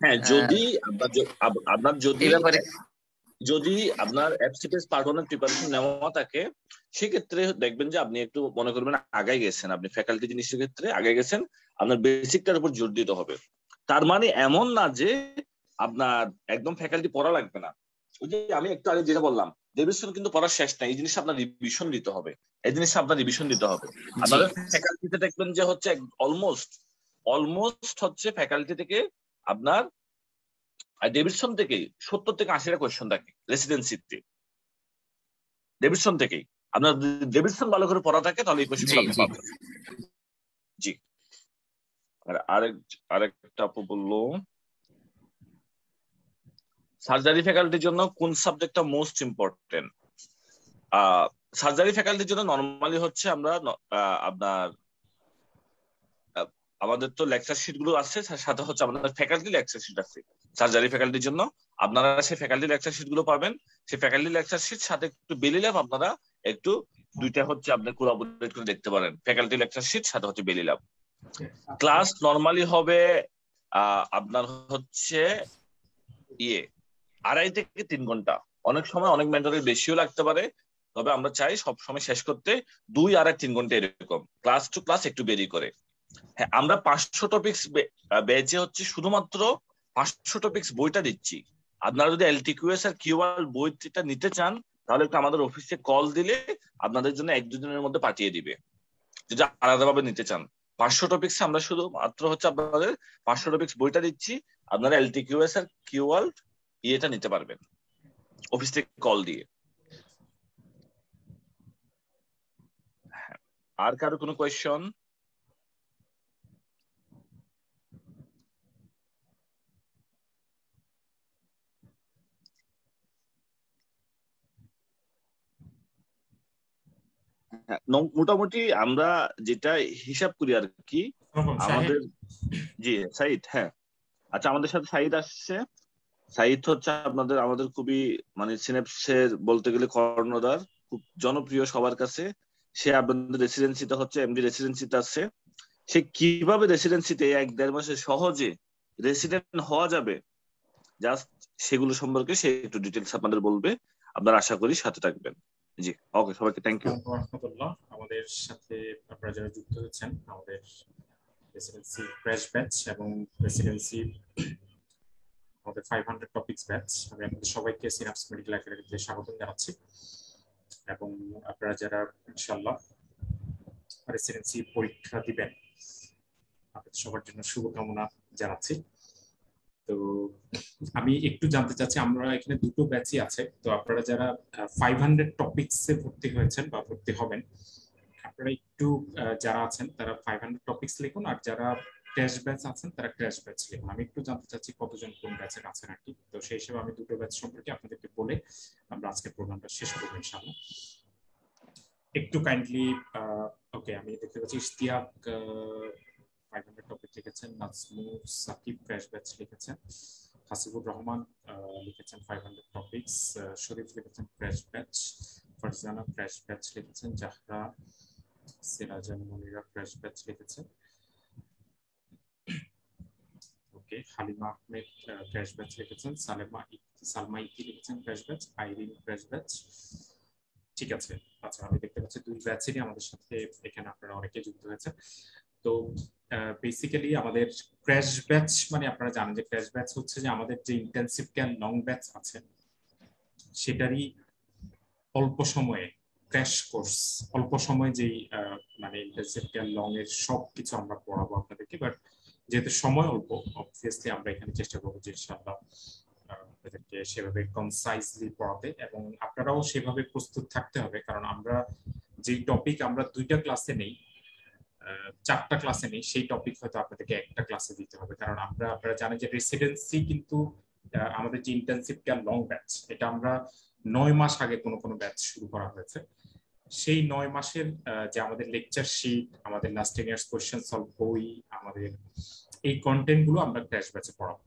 হ্যাঁ, যদি আপনার যদি আপনার এফসিপিএস পার্ট 1 এর প্রিপারেশন নেওয়া থাকে, সেক্ষেত্রে দেখবেন যে আপনি একটু মনে করবেন আগায় গেছেন, আপনি ফ্যাকাল্টি জিনিসের ক্ষেত্রে আগায় গেছেন, আপনার বেসিকটার উপর জোর দিতে হবে। তার মানে এমন না যে আপনার একদম ফ্যাকাল্টি পড়া লাগবে না। ওই যে আমি একটু আগে যেটা বললাম, ডেভিডসন কিন্তু পড়া শেষ না, এই জিনিসটা আপনার রিভিশন দিতে হবে। আপনাদের ফ্যাকাল্টিতে দেখবেন যে হচ্ছে অলমোস্ট হচ্ছে ফ্যাকাল্টি থেকে আপনার ডেভিডসন থেকেই 70 থেকে 80টা কোয়েশ্চেন থাকে রেসিডেন্সিতে। ডেভিডসন থেকেই আপনার ডেভিডসন ভালো করে পড়া থাকে, তাহলে এই কোয়েশ্চেনগুলো আপনি পাবেন। জি, আরেকটা আপু বললো সার্জারি ফ্যাকাল্টির জন্য কোন সাবজেক্টটা মোস্ট ইম্পর্টেন্ট? সার্জারি ফ্যাকাল্টির জন্য নরমালি হচ্ছে আমরা আপনার আমাদের তো লেকচার শিট গুলো আছে, সাথে হচ্ছে আমাদের ফ্যাকাল্টি লেকচার শিট আছে। সার্জারি ফ্যাকাল্টির জন্য আপনারা সেই ফ্যাকাল্টি লেকচার শিট গুলো পাবেন। সেই ফ্যাকাল্টি লেকচার শিট সাথে একটু বেলি ল্যাব আপনারা একটু দুইটা হচ্ছে আপনি কোলাবোরেট করে দেখতে পারেন। ফ্যাকাল্টি লেকচার শিট সাথে হচ্ছে বেলি ল্যাব। ক্লাস নরমালি হবে আপনার হচ্ছে 2.5 থেকে 3 ঘন্টা। অনেক সময় অনেক মেন্টরের বেশিও লাগতে পারে, তবে আমরা চাই সব সময় শেষ করতে 2 আর 3 ঘন্টা এরকম, ক্লাস টু ক্লাস একটু বেরি করে। হ্যাঁ, আমরা 500 টপিকস ব্যাচে হচ্ছে শুধুমাত্র 500 টপিকস বইটা দিচ্ছি। আপনারা যদি এলটিকিউএস আর কিউআর বইটা নিতে চান, তাহলে একটু আমাদের অফিসে কল দিলে আপনাদের জন্য 1-2 দিনের মধ্যে পাঠিয়ে দিবে। যদি আলাদাভাবে নিতে চান, 500 টপিকস আমরা শুধু মাত্র হচ্ছে আপনাদের 500 টপিকস বইটা দিচ্ছি। আপনারা এলটিকিউএস আর কিউআর এটা নিতে পারবেন অফিস থেকে কল দিয়ে। আর কারো কোনো কোয়েশ্চন? মোটামুটি আমরা যেটা হিসাব করি আর কি আমাদের। জি সাইদ, হ্যাঁ আচ্ছা, আমাদের সাথে সাইদ আসছে। সাইদ হচ্ছে আমাদের খুবই মানে সিনেপসের বলতে গেলে কর্ণধার, খুব জনপ্রিয় সবার কাছে। সে আপনাদের রেসিডেন্সিতে হচ্ছে এমডি রেসিডেন্সিতে আছে। সে কিভাবে রেসিডেন্সিতে 1-1.5 মাসে সহজে রেসিডেন্ট হওয়া যাবে, জাস্ট সেগুলো সম্পর্কে সে একটু ডিটেলস আপনাদের বলবে। আপনারা আশা করি সাথে থাকবেন। জি ওকে, সবাইকে থ্যাংক ইউ। আমাদের সাথে আপনারা যারা যুক্ত হচ্ছেন, আমাদের রেসিডেন্সি ক্র্যাশ ব্যাচ এবং রেসিডেন্সি আমাদের 500 টপিকস ব্যাচ, আমি আপনাদের সবাইকে সিনাপস মেডিকেল একাডেমিতে স্বাগত জানাচ্ছি। এবং আপনারা যারা ইনশাআল্লাহ রেসিডেন্সি পরীক্ষা দিবেন, আপনাদের সবার জন্য শুভকামনা জানাচ্ছি। তো আমি একটু জানতে চাচ্ছি, আমরা এখানে দুটো ব্যাচই আছে। তো আপনারা যারা 500 টপিকসে ভর্তি হয়েছেন বা ভর্তি হবেন, আপনারা একটু যারা আছেন তারা 500 টপিকস লিখুন, আর যারা ক্র্যাশ ব্যাচ আছেন তারা ক্র্যাশ ব্যাচ লিখুন। আমি একটু জানতে চাচ্ছি কতজন কোন ব্যাচের আছেন আর কি। তো সেই হিসেবে আমি দুটো ব্যাচ সম্পর্কে আপনাদেরকে বলে আমরা আজকের প্রোগ্রামটা শেষ করব ইনশাআল্লাহ। একটু কাইন্ডলি ওকে, আমি দেখতে পাচ্ছি ইশতিয়াক 500 টপিক লিখেছেন, নাজমুর সাকিব ক্র্যাশ ব্যাচ লিখেছেন, হাসিবুর রহমান লিখেছেন 500 টপিকস, শরীফ লিখেছেন crash batch, Farzana crash batch লিখেছেন, জাহরা, সিরাজান মনিরা ক্র্যাশ ব্যাচ লিখেছেন, okay, Halima Ahmed crash batch লিখেছেন, সালমা ইতি লিখেছেন crash batch, Irene crash batch. ঠিক আছে, আচ্ছা আমি দেখতে পাচ্ছি 2 ব্যাচেরই আমাদের সাথে এখানে আপনারা অনেকে যুক্ত হয়েছে। তো বেসিক্যালি আমাদের ক্র্যাশ ব্যাচ মানে আপনারা জানেন যে ক্র্যাশ ব্যাচ হচ্ছে যে আমাদের যে ইন্টেনসিভ কেয়ার লং ব্যাচ আছে সেটারই অল্প সময়ে ক্র্যাশ কোর্স, অল্প সময়ে যেই মানে ইন্টেনসিভ কেয়ার লং এর সব কিছু আমরা পড়াবো আপনাদেরকে। বাট যেহেতু সময় অল্প, অবভিয়াসলি আমরা এখানে চেষ্টা করবো যে ইনশাআল্লাহ আপনাদেরকে সেভাবে কনসাইজলি পড়াতে, এবং আপনারাও সেভাবে প্রস্তুত থাকতে হবে। কারণ আমরা যেই টপিক আমরা 2টা ক্লাসে নেই, 4টা ক্লাসে নেই, সেই টপিক হয়তো আপনাদেরকে একটা ক্লাসে দিতে হবে। কারণ আপনারা জানেন যে রেসিডেন্সি কিন্তু আমাদের যে ইন্টেনসিভ কেয়ার লং ব্যাচ, এটা আমরা 9 মাস আগে কোনো ব্যাচ শুরু করা হয়েছে। সেই 9 মাসের যে আমাদের লেকচার শিট, আমাদের লাস্ট 10 ইয়ার্স কোয়েশ্চেন সলভ বই, আমাদের এই কন্টেন্ট গুলো আমরা ক্র্যাশ ব্যাচে পড়াবো।